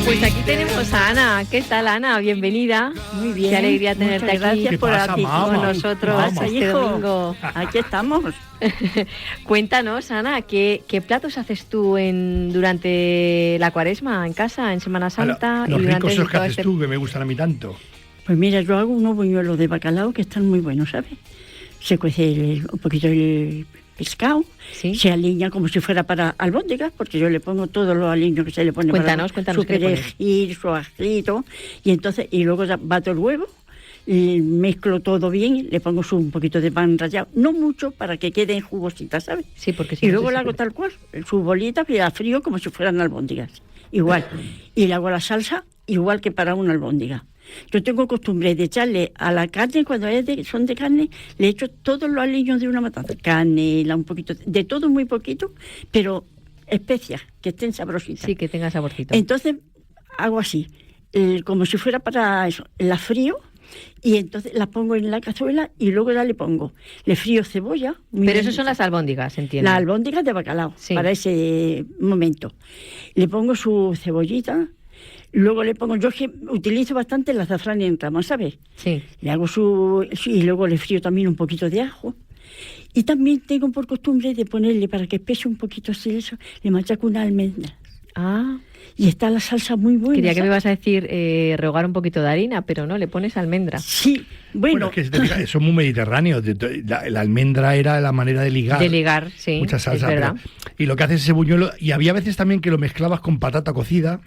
Pues aquí tenemos a Ana. ¿Qué tal, Ana? Bienvenida. Muy bien. Qué alegría tenerte Muchas aquí. gracias por aquí con nosotros este domingo. Aquí estamos. Cuéntanos, Ana, ¿qué platos haces tú durante la Cuaresma en casa, en Semana Santa? Los y durante ricos esos que todo haces tú, que me gustan a mí tanto. Pues mira, yo hago unos buñuelos de bacalao que están muy buenos, ¿sabes? Se cuece un poquito el pescado, ¿Sí? Se aliña como si fuera para albóndigas, porque yo le pongo todos los aliños que se le pone Cuéntanos, su ¿qué le pones? perejil, su ajito, y luego ya bato el huevo, y mezclo todo bien, le pongo un poquito de pan rallado, no mucho, para que queden jugositas, ¿sabes? Sí, porque si y no luego se le hago secretan. tal cual, sus bolitas y a frío como si fueran albóndigas, igual. Y le hago la salsa igual que para una albóndiga. Yo tengo costumbre de echarle a la carne, cuando son de carne, le echo todos los aliños de una matanza. Canela, un poquito, de todo muy poquito, pero especias, que estén sabrositas. Sí, que tenga saborcito. Entonces hago así, como si fuera para eso, las frío y entonces las pongo en la cazuela y luego ya le frío cebolla. Pero eso son las albóndigas, entiendo. Las albóndigas de bacalao, Sí. para ese momento. Le pongo su cebollita. Luego le pongo, yo que utilizo bastante el azafrán en rama, ¿sabes? Sí. Le hago y luego le frío también un poquito de ajo. Y también tengo por costumbre de ponerle, para que espese un poquito así eso, le machaco una almendra. Ah, Y está la salsa muy buena. quería que me ¿sabes? ibas a decir rehogar un poquito de harina, pero no, le pones almendra. Sí, bueno. Es que si te fijas, son muy mediterráneos. La almendra era la manera de ligar. De ligar, sí. Mucha salsa. es verdad. Y lo que haces ese buñuelo, y había veces también que lo mezclabas con patata cocida.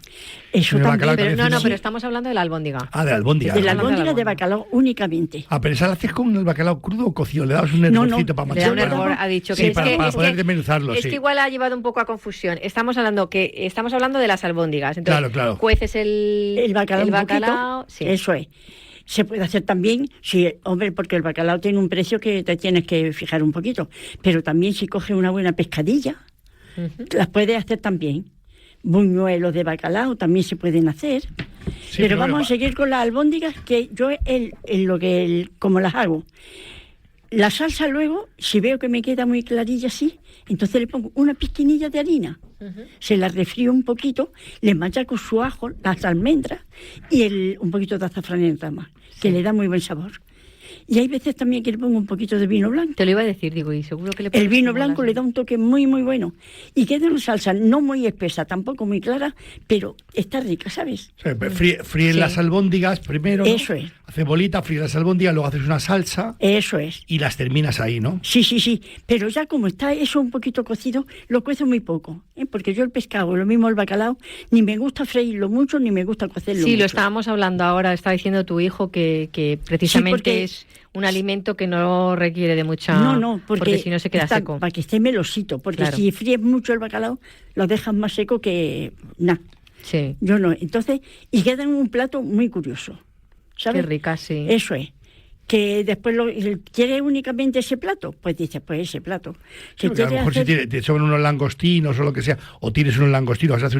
Eso en el también. bacalao Pero no, sí. pero estamos hablando de la albóndiga. Ah, de la albóndiga. De la Hablamos albóndiga de albóndiga. bacalao únicamente. Ah, pero esa la haces con el bacalao crudo o cocido. Le dabas un No, hervorcito para Le da un machacar. hervor, ha dicho que Sí, es para, que, para es poder que- desmenuzarlo, es sí. que igual ha llevado un poco a confusión. Estamos hablando de las albóndigas. Entonces, Claro. cueces el bacalao un bacalao, poquito, sí. eso es. Se puede hacer también, sí, hombre, porque el bacalao tiene un precio que te tienes que fijar un poquito, pero también si coges una buena pescadilla, las puedes hacer también. Buñuelos de bacalao también se pueden hacer. Sí, pero bueno, vamos a seguir con las albóndigas, que yo como las hago. La salsa luego, si veo que me queda muy clarilla así, entonces le pongo una pizquinilla de harina, se la refrío un poquito, le machaco su ajo, las almendras y un poquito de azafrán en rama, que le da muy buen sabor. Y hay veces también que le pongo un poquito de vino blanco. Te lo iba a decir, digo, y seguro que le El pones vino como blanco las- le da un toque muy, muy bueno. Y queda una salsa no muy espesa, tampoco muy clara, pero está rica, ¿sabes? O sea, fríes Sí. las albóndigas primero, ¿no? Eso es. Haces bolita, fríes las albóndigas, luego haces una salsa Eso es. y las terminas ahí, ¿no? Sí. Pero ya como está eso un poquito cocido, lo cuezo muy poco. Porque yo el pescado, lo mismo el bacalao, ni me gusta freírlo mucho, ni me gusta cocerlo Sí, mucho. lo estábamos hablando ahora, estaba diciendo tu hijo que precisamente porque- es un alimento que no requiere de mucha... No, porque si no se queda está- seco. para que esté melosito, porque Claro. si fríes mucho el bacalao, lo dejas más seco que nada. Sí, Yo no. Entonces, y queda en un plato muy curioso. ¿Sabes? qué rica, sí. Eso es. Que después ¿quieres únicamente ese plato? Pues dices, pues ese plato. Sí, porque a lo mejor si te sobran unos langostinos o lo que sea, o tienes unos langostinos, haces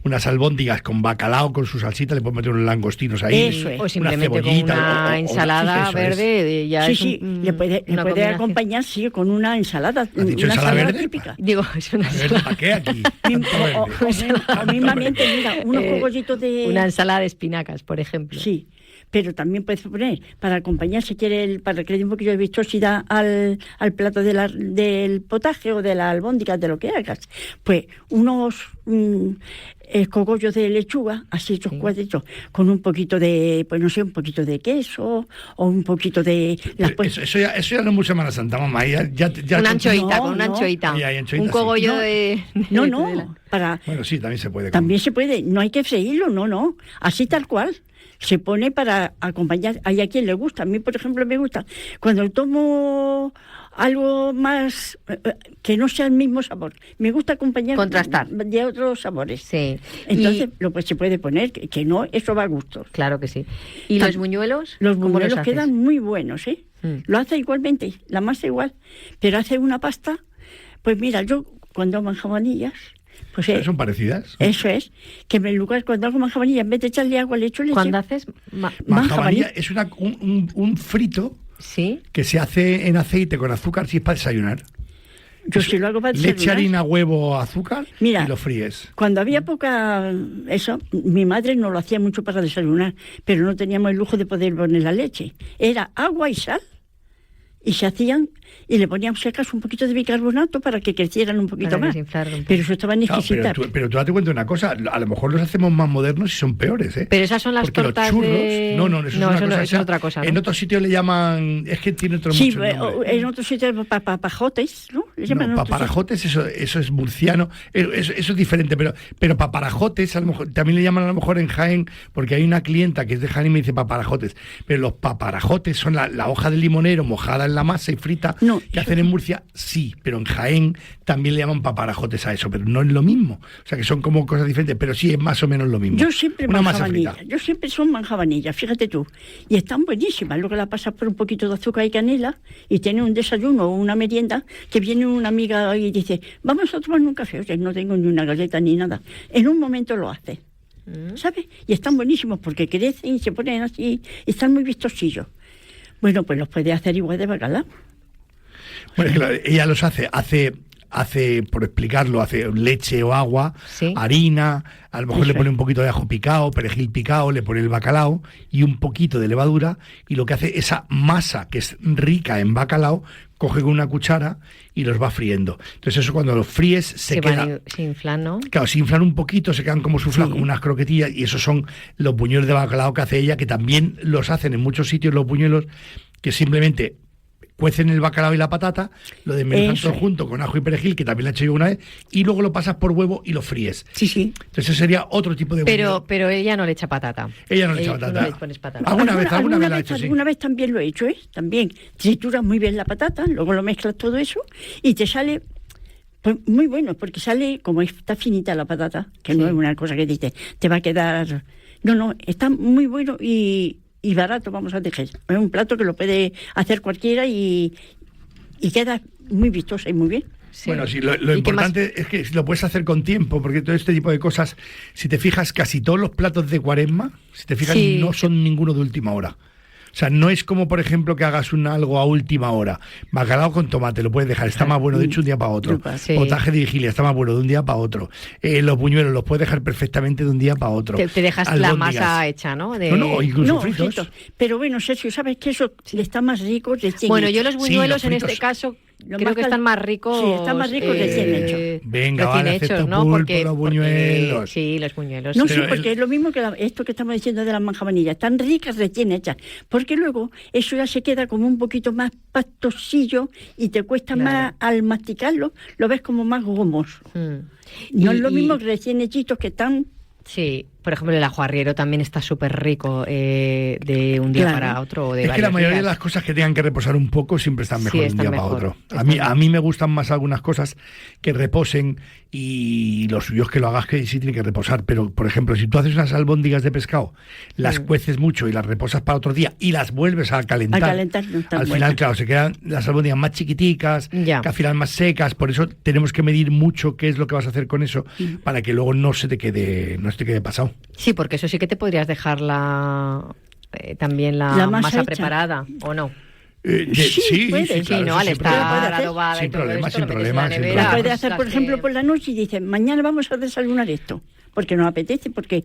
unas albóndigas con bacalao, con su salsita, le puedes meter unos langostinos ahí. Eso es. O simplemente con cebollita, una o- ensalada eso es. verde, ya Sí, es sí, le puede una puede combinación. acompañar, sí, con una ensalada. ¿Has dicho una ensalada verde? típica. Digo, es una A ver, ensalada, ¿para qué aquí? O mismamente, mira, unos cogollitos de... una ensalada de espinacas, por ejemplo. Sí, pero también puedes poner, para acompañar, si quieres, para que le dé un poquito de vistosidad al plato del potaje o de la albóndiga, de lo que hagas, pues unos cogollos de lechuga, así hechos cuadritos, con un poquito de, pues no sé, un poquito de queso o un poquito de... Eso ya no es muy Semana Santa, mamá. Ya una anchoita, con una anchoita. Un cogollo de... No. Bueno, sí, también se puede. También se puede. No hay que freírlo, no. Así tal cual. Se pone para acompañar. Hay a quien le gusta. A mí, por ejemplo, me gusta. Cuando tomo algo más que no sea el mismo sabor, me gusta acompañar. Contrastar. De otros sabores. Sí. Entonces, pues se puede poner, que no, eso va a gusto. Claro que sí. ¿Y los buñuelos? Los buñuelos quedan muy buenos, ¿eh? Lo hace igualmente, la masa igual. Pero hace una pasta. Pues mira, yo cuando hago manjabanillas... Pues ¿son parecidas? Eso es, que en lugar cuando hago manjabanilla, en vez de echarle agua, le echo leche. Cuando haces manjabanilla es un frito, ¿sí?, que se hace en aceite con azúcar, si es para desayunar. Yo sí lo hago para desayunar. Leche, harina, huevo, azúcar. Mira, y lo fríes. Cuando había poca... mi madre no lo hacía mucho para desayunar, pero no teníamos el lujo de poder poner la leche. Era agua y sal, y se hacían, y le poníamos si acaso un poquito de bicarbonato para que crecieran un poquito más. Pero eso estaba exquisita. Pero tú date cuenta de una cosa, a lo mejor los hacemos más modernos y son peores, ¿eh? Pero esas son las porque tortas los churros, de... No, eso es otra cosa, ¿no? En otros sitios le llaman... Es que tiene otro sí, mucho nombre. En otros sitios papajotes, ¿no? Paparajotes, eso es murciano, eso es diferente, pero paparajotes a lo mejor, también le llaman a lo mejor en Jaén, porque hay una clienta que es de Jaén y me dice paparajotes, pero los paparajotes son la hoja del limonero mojada en la masa y frita, que hacen en Murcia, sí, pero en Jaén también le llaman paparajotes a eso, pero no es lo mismo, o sea que son como cosas diferentes, pero sí es más o menos lo mismo. Yo siempre son manjabanillas, fíjate tú, y están buenísimas, luego la pasas por un poquito de azúcar y canela, y tienes un desayuno o una merienda, que viene una amiga y dice, vamos a tomar un café, o sea, no tengo ni una galleta ni nada, en un momento lo hace, ¿sabes? Y están buenísimos porque crecen y se ponen así, y están muy vistosillos. Bueno, pues los puede hacer igual de bacalao. Bueno, claro, ella los hace, por explicarlo, hace leche o agua, harina, a lo mejor le pone un poquito de ajo picado, perejil picado, le pone el bacalao y un poquito de levadura, y lo que hace, esa masa que es rica en bacalao, coge con una cuchara y los va friendo. Entonces eso cuando los fríes se inflan, ¿no? Claro, se inflan un poquito, se quedan como suflados, como unas croquetillas, y esos son los buñuelos de bacalao que hace ella, que también los hacen en muchos sitios los buñuelos, que simplemente cuecen el bacalao y la patata, lo desmenuzan todo junto con ajo y perejil, que también lo he hecho yo una vez, y luego lo pasas por huevo y lo fríes. Sí. Entonces ese sería otro tipo de buñuelo. Pero ella no le echa patata. Ella no le echa patata. No le pones patata. Alguna vez la he hecho, sí. Alguna vez también lo he hecho, ¿eh? También trituras muy bien la patata, luego lo mezclas todo eso y te sale... Pues muy bueno, porque sale como está finita la patata, que no es una cosa que dices, te va a quedar... No, está muy bueno y barato, vamos a decir. Es un plato que lo puede hacer cualquiera y queda muy vistoso y muy bien. Sí. Bueno, sí, lo importante es que lo puedes hacer con tiempo, porque todo este tipo de cosas, si te fijas, casi todos los platos de Cuaresma, si te fijas, no son ninguno de última hora. O sea, no es como, por ejemplo, que hagas algo a última hora. Bacalao con tomate, lo puedes dejar, está más bueno de hecho un día para otro. Potaje de vigilia, está más bueno de un día para otro. Los buñuelos los puedes dejar perfectamente de un día para otro. Te dejas albóndigas. La masa hecha, ¿no? No, incluso fritos. Pero bueno, Sergio, ¿sabes que eso está más rico? Bueno, yo los buñuelos en este caso... Creo que están más ricos. Sí, están más ricos recién hechos. Venga, vale, hechos, ¿no? Porque los buñuelos. Sí, los buñuelos. No, sí, porque es lo mismo que esto que estamos diciendo de las manjabanillas. Están ricas recién hechas. Porque luego eso ya se queda como un poquito más pastosillo y te cuesta más al masticarlo. Lo ves como más gomoso. No es lo mismo que recién hechitos que están... Sí, por ejemplo, el ajo arriero también está súper rico de un día para otro. O de es que la mayoría de las cosas que tengan que reposar un poco siempre están mejor de un día para otro. A mí me gustan más algunas cosas que reposen y lo suyo es que lo hagas que sí tiene que reposar. Pero, por ejemplo, si tú haces unas albóndigas de pescado, las cueces mucho y las reposas para otro día y las vuelves a calentar. Al final, claro, se quedan las albóndigas más chiquiticas, que al final más secas. Por eso tenemos que medir mucho qué es lo que vas a hacer con eso para que luego no se te quede pasado. Sí, porque eso sí que te podrías dejar también la masa preparada, ¿o no? Sí, claro, ¿no? Al estar adobada sin problema. Lo puedes hacer, por ejemplo, por la noche y dices, mañana vamos a desayunar esto. porque nos apetece, porque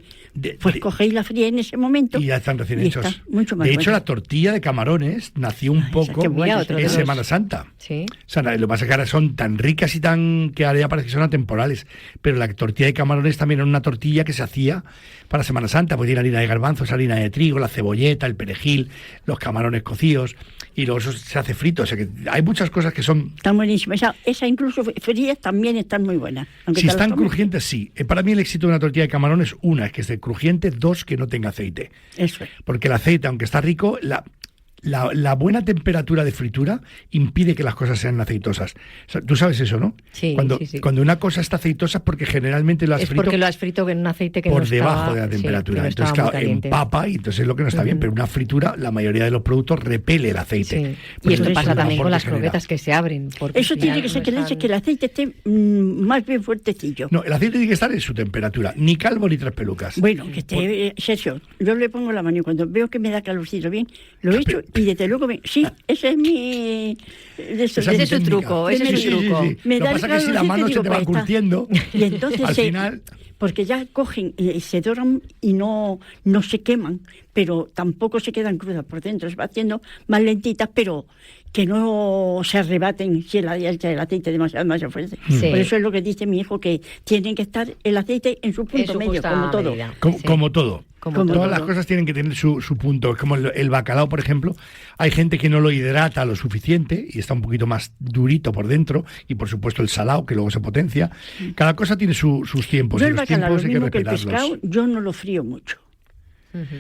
cogéis la fría en ese momento. Y ya están recién hechos. Está mucho más de hecho, buena. la tortilla de camarones nació un poco en Semana Santa. Sí. O sea, lo que pasa es que ahora son tan ricas y tan que ahora ya parece que son atemporales. Pero la tortilla de camarones también era una tortilla que se hacía para Semana Santa, pues tiene harina de garbanzos, harina de trigo, la cebolleta, el perejil, los camarones cocidos, y luego eso se hace frito. O sea que hay muchas cosas que son... Están buenísimas. Esa incluso frías también están muy buenas. Si están crujientes, sí. Para mí el éxito de una tortilla de camarones, una, es que esté crujiente, dos, que no tenga aceite. Eso es. Porque el aceite, aunque está rico, la buena temperatura de fritura impide que las cosas sean aceitosas. O sea, tú sabes eso, ¿no? Sí, sí. Cuando una cosa está aceitosa es porque generalmente lo has frito... Es porque lo has frito en un aceite que por no debajo estaba, de la temperatura. Sí, entonces, claro, empapa y entonces es lo que no está bien. Pero una fritura, la mayoría de los productos repele el aceite. Sí. Y esto pasa también con las croquetas que se abren. Eso tiene que ser que leche, que el aceite esté más bien fuertecillo. No, el aceite tiene que estar en su temperatura. Ni calvo ni tres pelucas. Bueno, que esté... Sergio, yo le pongo la mano y cuando veo que me da calorcito bien, lo he hecho y desde luego... Sí, ese es mi... Ese es su truco, ese es su truco. Sí. Lo que pasa es que si la mano se te va curtiendo, y entonces al final... Porque ya cogen, se doran y no se queman, pero tampoco se quedan crudas por dentro, se va haciendo más lentitas, pero que no se arrebaten si el aceite demasiado fuerte. Sí. Por eso es lo que dice mi hijo, que tiene que estar el aceite en su punto medio, como todo. Como todo. Todas las cosas tienen que tener su punto. Es como el bacalao, por ejemplo. Hay gente que no lo hidrata lo suficiente y está un poquito más durito por dentro. Y por supuesto el salado, que luego se potencia. Cada cosa tiene sus tiempos. Yo y el los bacalao, tiempos lo hay que mismo que el respetarlos. pescado, yo no lo frío mucho.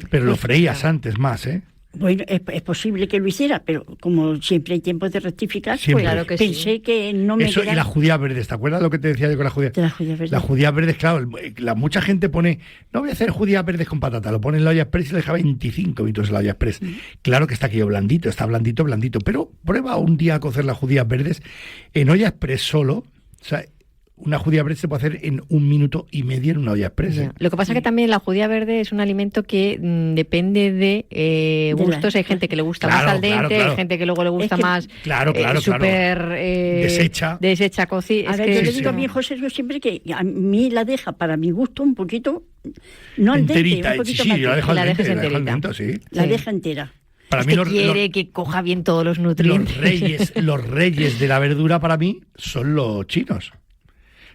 Pero lo freías antes más, ¿eh? Bueno, es posible que lo hiciera, pero como siempre hay tiempo de rectificar, Siempre. pues Claro que pensé sí. que no me Eso quedara... y las judías verdes, ¿te acuerdas lo que te decía yo con las judías? De las judías verdes. Las judías verdes, claro, mucha gente pone, no voy a hacer judías verdes con patata, lo pone en la olla express y le deja 25 minutos en la olla express. Claro que está aquello blandito, está blandito, pero prueba un día a cocer las judías verdes en olla express solo, o sea, una judía verde se puede hacer en 1 minuto y medio en una olla express. Lo que pasa es que también la judía verde es un alimento que depende de gustos. Hay gente que le gusta más al dente, hay gente que luego le gusta más súper deshecha cocida. A ver, yo le digo a mi hijo Sergio siempre que a mí la deja para mi gusto un poquito, no al dente, un poquito más. Yo la dejo al dente, la deja entera. Para es mí que quiere que coja bien todos los nutrientes. Los reyes de la verdura para mí son los chinos.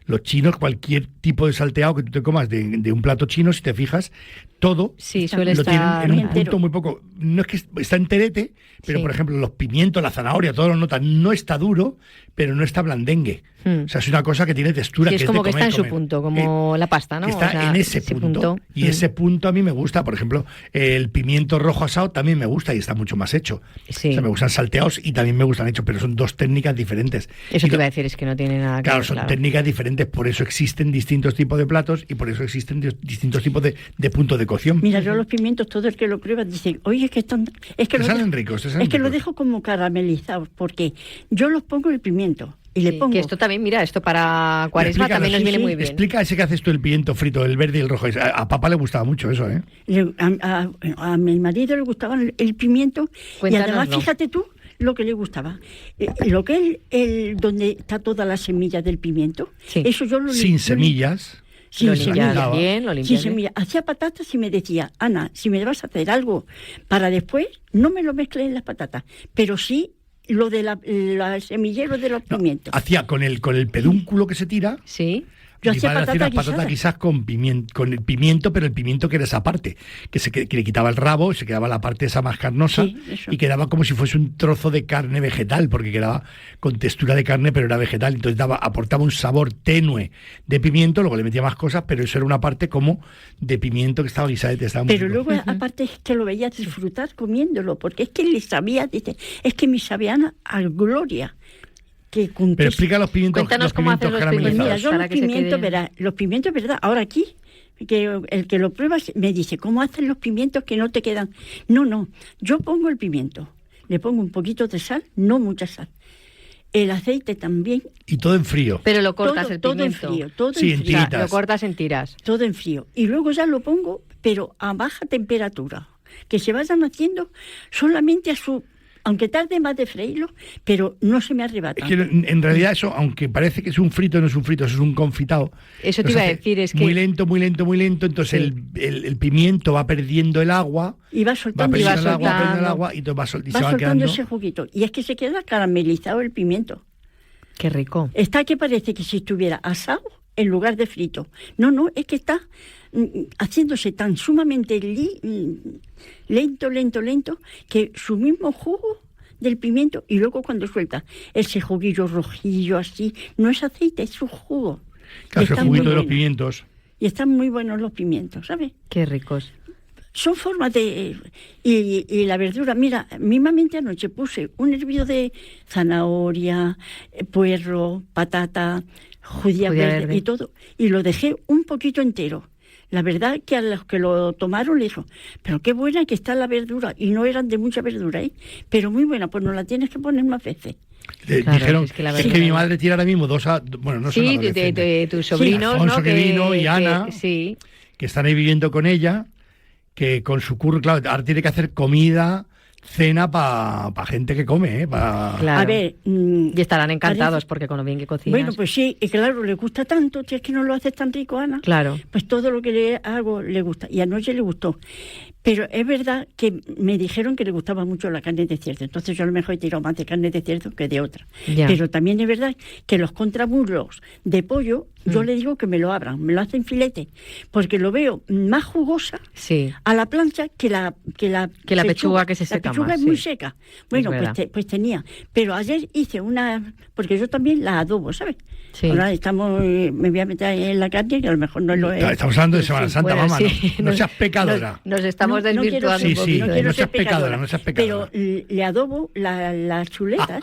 Los chinos, cualquier tipo de salteado que tú te comas de un plato chino, si te fijas, todo suele lo estar tienen en un punto muy poco. No es que está enterete, pero por ejemplo los pimientos, la zanahoria, todo lo notan, no está duro, pero no está blandengue. O sea, es una cosa que tiene textura. Sí, que es como de que comer, está en su punto, como la pasta, ¿no? Que está en ese punto. Y ese punto a mí me gusta. Por ejemplo, el pimiento rojo asado también me gusta y está mucho más hecho. Sí. O sea, me gustan salteados y también me gustan hechos, pero son dos técnicas diferentes. Eso te iba a decir, es que no tiene nada que ver. Claro, son técnicas diferentes, por eso existen distintos tipos de platos y por eso existen distintos tipos de puntos de cocción. Mira, yo los pimientos, todo el que lo prueba dice, oye, es que están... Es que te salen ricos, te salen que ricos. lo dejo como caramelizados, porque yo los pongo el pimiento. Y le pongo... Que esto también, mira, esto para Cuaresma también nos viene muy bien. Explica ese que haces tú, el pimiento frito, el verde y el rojo. A papá le gustaba mucho eso, ¿eh? A mi marido le gustaba el pimiento. Cuéntanoslo. Y además, fíjate tú lo que le gustaba. Lo que donde está toda la semilla del pimiento, eso yo lo... Sin semillas. Sin semillas. Bien, lo limpias sin semillas. Hacía patatas y me decía, Ana, si me vas a hacer algo para después, no me lo mezcles en las patatas, pero sí lo de la semillero de los pimientos. Hacía con el pedúnculo que se tira. Sí. Yo hacía patatas guisadas con el pimiento, pero el pimiento que era esa parte, que le quitaba el rabo, se quedaba la parte esa más carnosa y quedaba como si fuese un trozo de carne vegetal, porque quedaba con textura de carne, pero era vegetal. Entonces aportaba un sabor tenue de pimiento, luego le metía más cosas, pero eso era una parte como de pimiento que estaba guisada y te estaba muy rico. Pero luego, aparte, es que lo veía disfrutar comiéndolo, porque es que le sabía, dice, es que me sabían a gloria. Pero explica los pimientos, caramelizados. Mira, yo los pimientos, ¿verdad? Ahora aquí, que el que lo prueba me dice, ¿cómo hacen los pimientos que no te quedan? No, yo pongo el pimiento, le pongo un poquito de sal, no mucha sal. El aceite también. Y todo en frío. Pero lo cortas el pimiento. Todo en frío, todo en frío. tiritas. Lo cortas en tiras. Todo en frío. Y luego ya lo pongo, pero a baja temperatura. Que se vayan haciendo solamente a su aunque tarde más de freírlo, pero no se me arrebata. Es que en realidad eso, aunque parece que es un frito, no es un frito, eso es un confitado. Eso te iba a decir, es que... Muy lento, entonces Sí. el pimiento va perdiendo el agua, Y va soltando, va y va perdiendo el agua, soltando. perdiendo el agua, y entonces se va va soltando quedando... ese juguito. Y es que se queda caramelizado el pimiento. Qué rico. Está que parece que si estuviera asado en lugar de frito. No, es que está haciéndose tan sumamente lento, que su mismo jugo del pimiento, y luego cuando suelta ese juguillo rojillo así, no es aceite, es su jugo. Claro, Y el están juguito muy de los buenos. pimientos. Y están muy buenos los pimientos, ¿sabes? Qué ricos. Son formas de... Y la verdura, mira, mismamente anoche puse un hervido de zanahoria, puerro, patata, judía verde y todo, y lo dejé un poquito entero. La verdad que a los que lo tomaron le dijo, pero qué buena que está la verdura, y no eran de mucha verdura, ¿eh? Pero muy buena, pues no la tienes que poner más veces. Claro, Dijeron, es que la es verdad- que mi madre tiene ahora mismo dos... Bueno, no son Sí, adolescentes, de tus sobrinos, Alfonso ¿no? que vino y Ana. Sí. que están ahí viviendo con ella, que con su curro, claro, ahora tiene que hacer comida, cena para gente que come, Claro. A ver... Y estarán encantados parece- porque con lo bien que cocinas. Bueno, pues sí, y claro, le gusta tanto, si es que no lo haces tan rico, Ana. Claro. Pues todo lo que le hago le gusta. Y anoche le gustó. Pero es verdad que me dijeron que le gustaba mucho la carne de cerdo. Entonces yo a lo mejor he tirado más de carne de cerdo que de otra. Ya. Pero también es verdad que los contramuslos de pollo, yo le digo que me lo abran, me lo hacen filete. Porque lo veo más jugosa Sí. a la plancha que la pechuga que se seca La pechuga más, es muy sí. seca. Bueno, verdad. pues tenía. Pero ayer hice una... Porque yo también la adobo, ¿sabes? Sí. Ahora estamos... me voy a meter en la carne, que a lo mejor no lo he... Estamos hablando de Semana Santa, Bueno, mamá, sí. no seas pecadora. Nos estamos No quiero desvirtuando ser- Sí, un sí, poquito. no quiero seas ser pecadora, no seas pecadora. Pero le adobo las chuletas,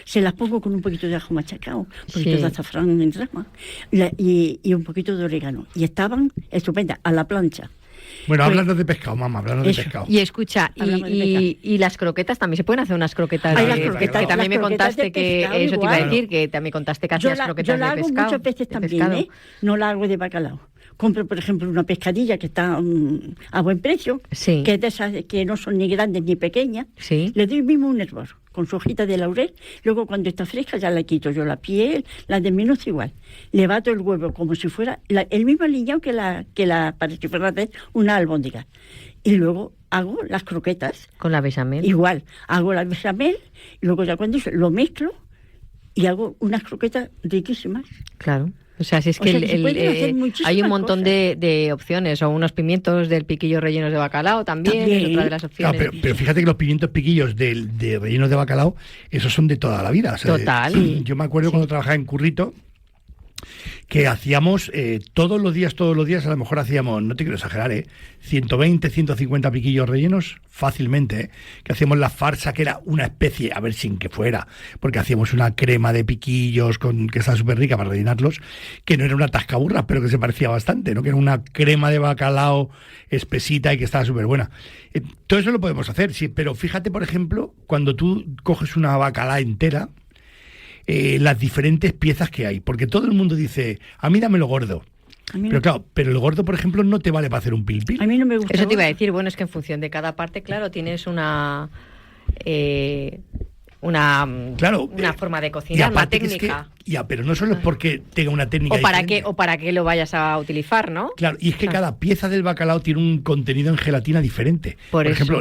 se las pongo con un poquito de ajo machacado, un poquito Sí. de azafrán en rama y un poquito de orégano. Y estaban estupendas, a la plancha. Bueno, Pues- hablando de pescado, mamá, hablando de Eso. pescado. Y escucha, Hablamos de y las croquetas, también se pueden hacer unas croquetas Ay, de las croquetas, que claro. también me Las croquetas contaste de que pescado eso te iba a igual. decir, que también contaste que Yo hacías la croquetas hago de pescado. muchas veces de también, pescado. ¿eh? No la hago de bacalao. Compro, por ejemplo, una pescadilla que está a buen precio, Sí. que es de esas que no son ni grandes ni pequeñas. Sí. Le doy mismo un hervor con su hojita de laurel. Luego, cuando está fresca, ya la quito yo la piel, la desmenuzo igual. Le bato el huevo como si fuera el mismo aliñado que la para si fuera a hacer una albóndiga. Y luego hago las croquetas. Con la bechamel. Igual, hago la bechamel, y luego ya cuando eso, lo mezclo y hago unas croquetas riquísimas. Claro. O sea, si es O que sea, que se pueden hacer muchísimas hay un montón cosas. de opciones, o unos pimientos del piquillo rellenos de bacalao también, También. es otra de las Claro, opciones. pero fíjate que los pimientos piquillos de rellenos de bacalao, esos son de toda la vida. O sea, Total. Yo me acuerdo cuando trabajaba en Currito, que hacíamos todos los días, a lo mejor hacíamos, no te quiero exagerar, 120, 150 piquillos rellenos fácilmente, que hacíamos la farsa, que era una especie, a ver sin que fuera, porque hacíamos una crema de piquillos que estaba súper rica para rellenarlos, que no era una tascaburra, pero que se parecía bastante, ¿no? Que era una crema de bacalao espesita y que estaba súper buena. Todo eso lo podemos hacer, sí, pero fíjate, por ejemplo, cuando tú coges una bacalao entera, las diferentes piezas que hay, porque todo el mundo dice, a mí dámelo gordo. A mí, Pero claro, pero el gordo, por ejemplo, no te vale para hacer un pil-pil. a mí no me gusta. Eso te iba a gordo. decir, bueno, es que en función de cada parte, claro, tienes una forma de Y cocinar, una aparte que es que- técnica. pero no solo es porque tenga una técnica O para diferente. qué, o para qué lo vayas a utilizar, ¿no? Claro, y es que cada pieza del bacalao tiene un contenido en gelatina diferente. Por eso. ejemplo,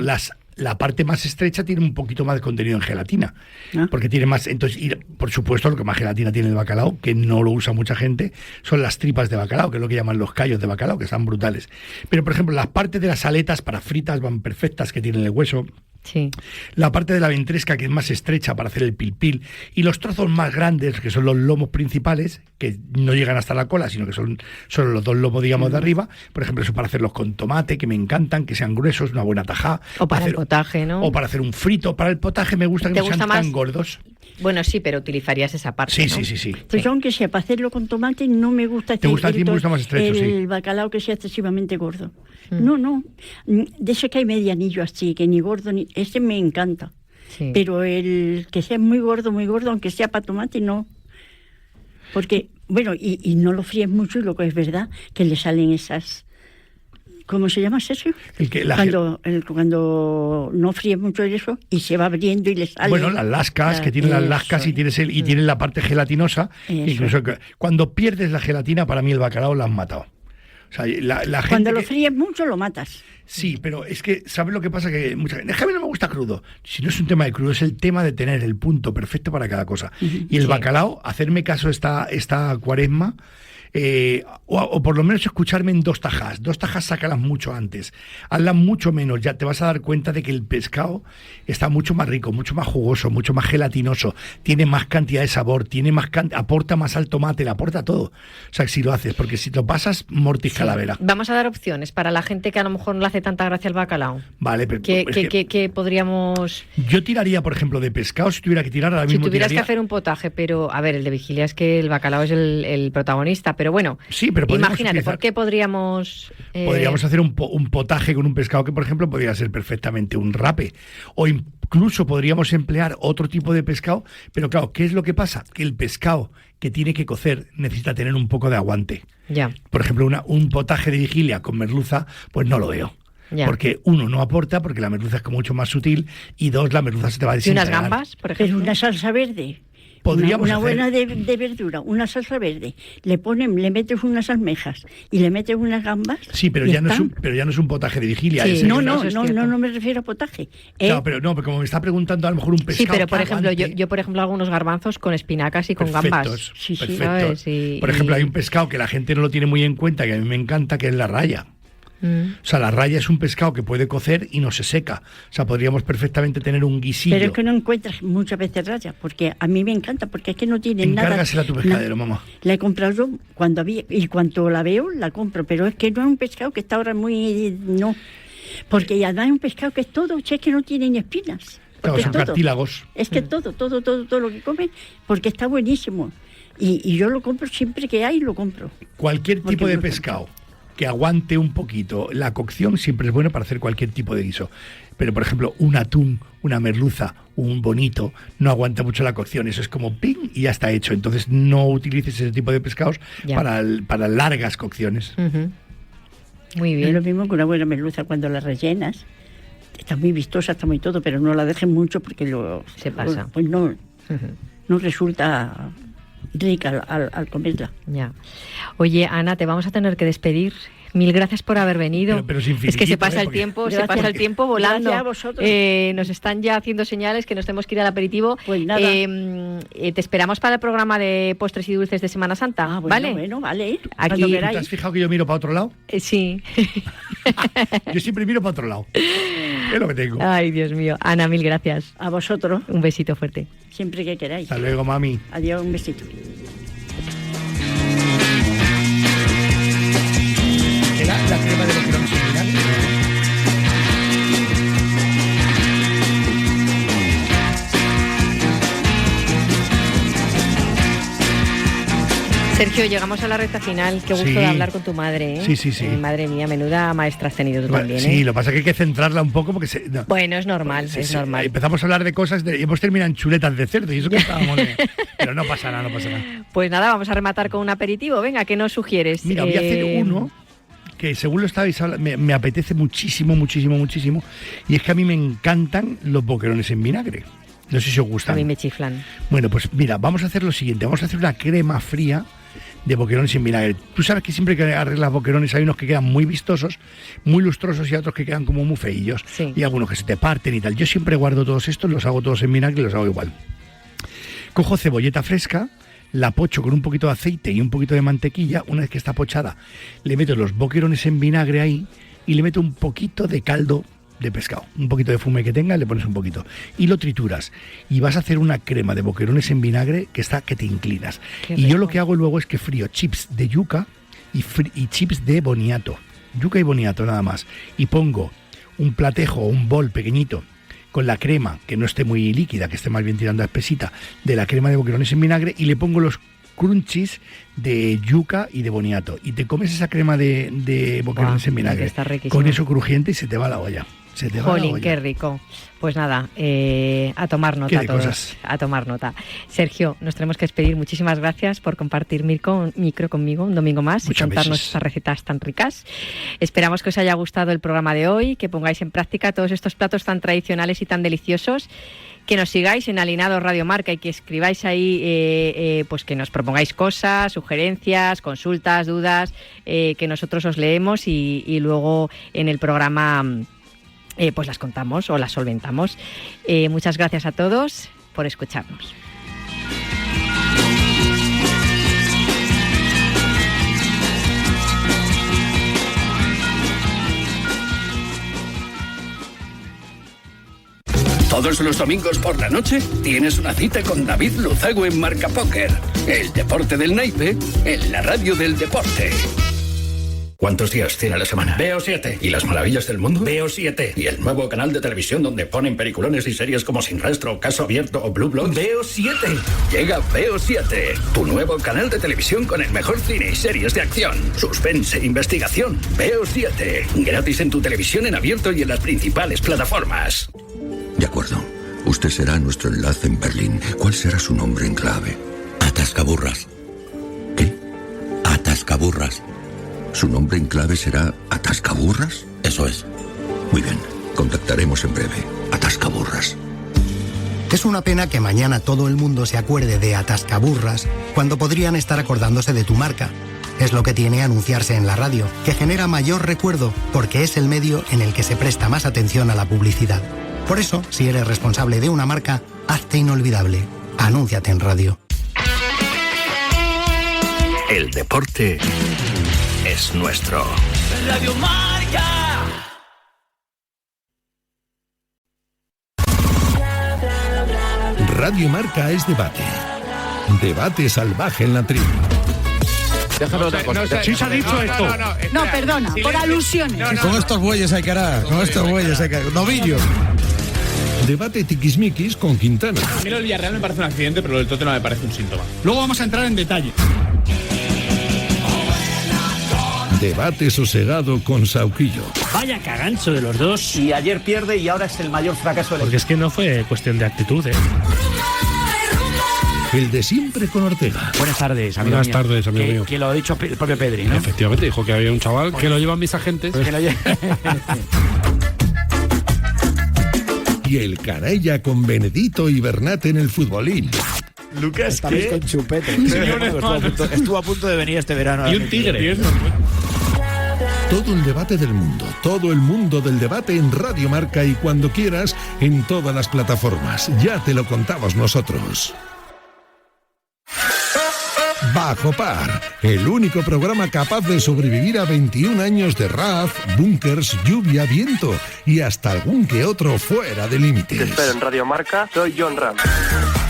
la parte más estrecha tiene un poquito más de contenido en gelatina. Ah. Porque tiene más. Entonces, y por supuesto, lo que más gelatina tiene el bacalao, que no lo usa mucha gente, son las tripas de bacalao, que es lo que llaman los callos de bacalao, que están brutales. Pero, por ejemplo, las partes de las aletas para fritas van perfectas, que tienen el hueso. Sí. La parte de la ventresca, que es más estrecha para hacer el pil-pil, y los trozos más grandes, que son los lomos principales, que no llegan hasta la cola, sino que son solo los dos lomos, digamos, de arriba. Por ejemplo, eso para hacerlos con tomate, que me encantan, que sean gruesos, una buena tajada. O para el potaje, ¿no? O para hacer un frito. Para el potaje me gusta que ¿Te no gusta sean más? tan gordos. Bueno, sí, pero utilizarías esa parte, Sí, ¿no? sí. Pues yo, aunque sea para hacerlo con tomate, no me gusta ¿Te gusta a ti? Me gusta más estrecho, el sí. bacalao que sea excesivamente gordo. No. De ese que hay medianillo así, que ni gordo ni... Ese me encanta. Sí. Pero el que sea muy gordo, aunque sea para tomate, no. Porque, bueno, y no lo fríes mucho, y lo que es verdad, que le salen esas ¿Cómo se llama, Sergio? Cuando no fríe mucho eso y se va abriendo y le sale... Bueno, las lascas, que tienen las lascas y tienen la parte gelatinosa. Incluso cuando pierdes la gelatina, para mí el bacalao lo han matado. O sea, la gente cuando lo fríes mucho lo matas. Sí, pero es que, ¿sabes lo que pasa? Que mucha gente, es que a mí no me gusta crudo. Si no es un tema de crudo, es el tema de tener el punto perfecto para cada cosa. Y el bacalao, hacerme caso esta cuaresma, o por lo menos escucharme en 2 tajas. 2 tajas sácalas mucho antes. Hazlas mucho menos. Ya te vas a dar cuenta de que el pescado está mucho más rico, mucho más jugoso, mucho más gelatinoso. Tiene más cantidad de sabor, aporta más al tomate, le aporta todo. O sea, si lo haces, porque si lo pasas, mortis calavera. Vamos a dar opciones para la gente que a lo mejor no le hace tanta gracia el bacalao. Vale, pero... ¿Qué podríamos...? Yo tiraría, por ejemplo, de pescado, si tuviera que tirar ahora mismo. Si tuvieras que hacer un potaje, pero, a ver, el de vigilia es que el bacalao es el protagonista, pero bueno, sí, pero imagínate, ¿por qué podríamos...? Podríamos hacer un potaje con un pescado que, por ejemplo, podría ser perfectamente un rape. O incluso podríamos emplear otro tipo de pescado, pero claro, ¿qué es lo que pasa? Que el pescado que tiene que cocer necesita tener un poco de aguante. Ya. Por ejemplo, un potaje de vigilia con merluza, pues no lo veo. Ya. Porque 1, no aporta, porque la merluza es mucho más sutil, y 2, la merluza se te va a desintegrar. ¿Y unas gambas, por ejemplo? Pero una salsa verde. Una buena de verdura, una salsa verde. Le metes unas almejas y le metes unas gambas. Sí, pero ya no es un potaje de vigilia. Sí, no me refiero a potaje. No, pero como me está preguntando a lo mejor un pescado. Sí, pero por ejemplo, yo por ejemplo algunos garbanzos con espinacas y con gambas. Sí, perfectos. Por ejemplo, hay un pescado que la gente no lo tiene muy en cuenta, que a mí me encanta, que es la raya. O sea, la raya es un pescado que puede cocer y no se seca. O sea, podríamos perfectamente tener un guisillo. Pero es que no encuentras muchas veces raya, porque a mí me encanta, porque es que no tiene nada. Encárgasela a tu pescadero, mamá. La he comprado yo cuando había, y cuando la veo, la compro, pero es que no es un pescado que está ahora muy... No, porque además es un pescado que es todo, es que no tiene ni espinas. Claro, son cartílagos. Es que todo lo que comen, porque está buenísimo. Y yo lo compro siempre que hay, lo compro. Cualquier tipo de pescado que aguante un poquito la cocción siempre es bueno para hacer cualquier tipo de guiso. Pero, por ejemplo, un atún, una merluza, un bonito, no aguanta mucho la cocción. Eso es como ping y ya está hecho. Entonces no utilices ese tipo de pescados para largas cocciones. Muy bien. Es lo mismo que una buena merluza cuando la rellenas. Está muy vistosa, está muy todo, pero no la dejes mucho porque se pasa. Pues no resulta rica al comerla. Ya. Oye, Ana, te vamos a tener que despedir. Mil gracias por haber venido. Pero es que se pasa el tiempo, volando. Gracias a vosotros. Nos están ya haciendo señales que nos tenemos que ir al aperitivo. Pues nada. Te esperamos para el programa de postres y dulces de Semana Santa, ¿vale? Bueno, vale. Aquí, ¿te has fijado que yo miro para otro lado? Sí. Yo siempre miro para otro lado. Es lo que tengo. Ay, Dios mío. Ana, mil gracias. A vosotros. Un besito fuerte. Siempre que queráis. Hasta luego, mami. Adiós, un besito. La crema de boquerones en vinagre. Sergio, llegamos a la recta final. Qué gusto de hablar con tu madre, ¿eh? Sí. Madre mía, menuda maestra has tenido tú también, ¿eh? Sí, lo que pasa es que hay que centrarla un poco porque... Bueno, es normal, normal. Empezamos a hablar de cosas y hemos terminado en chuletas de cerdo y eso que estábamos... Pero no pasa nada. Pues nada, vamos a rematar con un aperitivo. Venga, ¿qué nos sugieres? Mira, voy a hacer uno que según lo estabais hablando, me apetece muchísimo, y es que a mí me encantan los boquerones en vinagre. No sé si os gustan. A mí me chiflan. Bueno, pues mira, vamos a hacer lo siguiente. Vamos a hacer una crema fría de boquerones en vinagre. Tú sabes que siempre que arreglas boquerones hay unos que quedan muy vistosos, muy lustrosos y otros que quedan como muy feillos. Sí. Y algunos que se te parten y tal. Yo siempre guardo todos estos, los hago todos en vinagre y los hago igual. Cojo cebolleta fresca, la pocho con un poquito de aceite y un poquito de mantequilla. Una vez que está pochada, le meto los boquerones en vinagre ahí y le meto un poquito de caldo de pescado, un poquito de fume que tenga, le pones un poquito y lo trituras y vas a hacer una crema de boquerones en vinagre que te inclinas. Y yo lo que hago luego es que frío chips de yuca y chips de boniato, yuca y boniato nada más, y pongo un platejo o un bol pequeñito con la crema, que no esté muy líquida, que esté más bien tirando a espesita, de la crema de boquerones en vinagre, y le pongo los crunchies de yuca y de boniato, y te comes esa crema de boquerones en vinagre con eso crujiente y se te va la olla. Se te va la Jolín, olla. qué rico. Pues nada, a tomar nota Qué de todos, cosas. a tomar nota. Sergio, nos tenemos que despedir. Muchísimas gracias por compartir micro conmigo un domingo más Muchas y contarnos veces. estas recetas tan ricas. Esperamos que os haya gustado el programa de hoy, que pongáis en práctica todos estos platos tan tradicionales y tan deliciosos, que nos sigáis en Alineados Radio Marca y que escribáis ahí, pues que nos propongáis cosas, sugerencias, consultas, dudas, que nosotros os leemos y luego en el programa pues las contamos o las solventamos. Muchas gracias a todos por escucharnos. Todos los domingos por la noche tienes una cita con David Luzago en Marca Póker. El deporte del naipe en la radio del deporte. ¿Cuántos días tiene la semana? Veo 7. ¿Y las maravillas del mundo? Veo 7. ¿Y el nuevo canal de televisión donde ponen peliculones y series como Sin Rastro, Caso Abierto o Blue Bloods? Veo 7. Llega Veo 7, tu nuevo canal de televisión con el mejor cine y series de acción, suspense, investigación. Veo 7. Gratis en tu televisión en abierto y en las principales plataformas. De acuerdo. Usted será nuestro enlace en Berlín. ¿Cuál será su nombre en clave? Atascaburras. ¿Qué? Atascaburras. ¿Su nombre en clave será Atascaburras? Eso es. Muy bien. Contactaremos en breve. Atascaburras. Es una pena que mañana todo el mundo se acuerde de Atascaburras cuando podrían estar acordándose de tu marca. Es lo que tiene anunciarse en la radio, que genera mayor recuerdo porque es el medio en el que se presta más atención a la publicidad. Por eso, si eres responsable de una marca, hazte inolvidable. Anúnciate en radio. El deporte es nuestro. Radio Marca. Radio Marca es debate. Debate salvaje en la tribu. Déjame otra cosa. Sí se ha dicho esto. No, perdona, por alusiones. Con estos bueyes hay que hará. Con estos bueyes hay que hará. Novillos. Debate tiquismiquis con Quintana. A mí lo del Villarreal me parece un accidente, pero lo del Tottenham me parece un síntoma. Luego vamos a entrar en detalle. Debate sosegado con Sauquillo. Vaya cagancho de los dos. Y ayer pierde y ahora es el mayor fracaso del equipo. Porque es que no fue cuestión de actitud, ¿eh? El de siempre con Ortega. Buenas tardes, amigo Buenas mío. tardes, amigo mío. Que lo ha dicho el propio Pedri, ¿no? Efectivamente, dijo que había un chaval que lo llevan mis agentes. Que lo Y el canalla con Benedito y Bernat en el futbolín. Lucas, estabais con chupete. Estuvo a punto de venir este verano. Y un tigre. Todo el debate del mundo, todo el mundo del debate en Radio Marca y cuando quieras en todas las plataformas. Ya te lo contamos nosotros. Bajo Par, el único programa capaz de sobrevivir a 21 años de RAF, búnkers, lluvia, viento y hasta algún que otro fuera de límites. Te espero en Radio Marca, soy John Ram.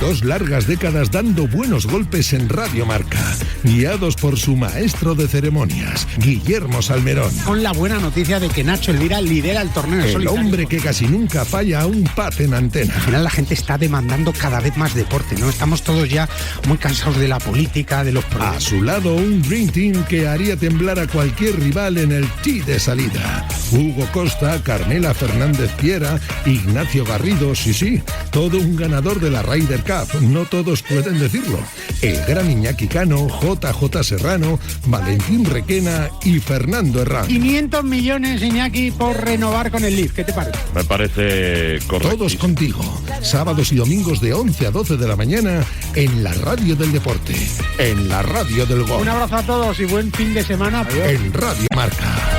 2 largas décadas dando buenos golpes en Radio Marca, guiados por su maestro de ceremonias, Guillermo Salmerón. Con la buena noticia de que Nacho Elvira lidera el torneo El solitario. hombre que casi nunca falla a un pat en antena. Al final la gente está demandando cada vez más deporte, ¿no? Estamos todos ya muy cansados de la política, de los A problemas. su lado, un Dream Team que haría temblar a cualquier rival en el tee de salida. Hugo Costa, Carmela Fernández Piera, Ignacio Garrido, sí, todo un ganador de la Ryder Cup. No todos pueden decirlo. El gran Iñaki Cano, JJ Serrano, Valentín Requena y Fernando Herrán. 500 millones, Iñaki, por renovar con el Leaf. ¿Qué te parece? Me parece correcto. Todos contigo. Sábados y domingos de 11 a 12 de la mañana en la radio del deporte. En la radio del gol. Un abrazo a todos y buen fin de semana. En Radio Marca.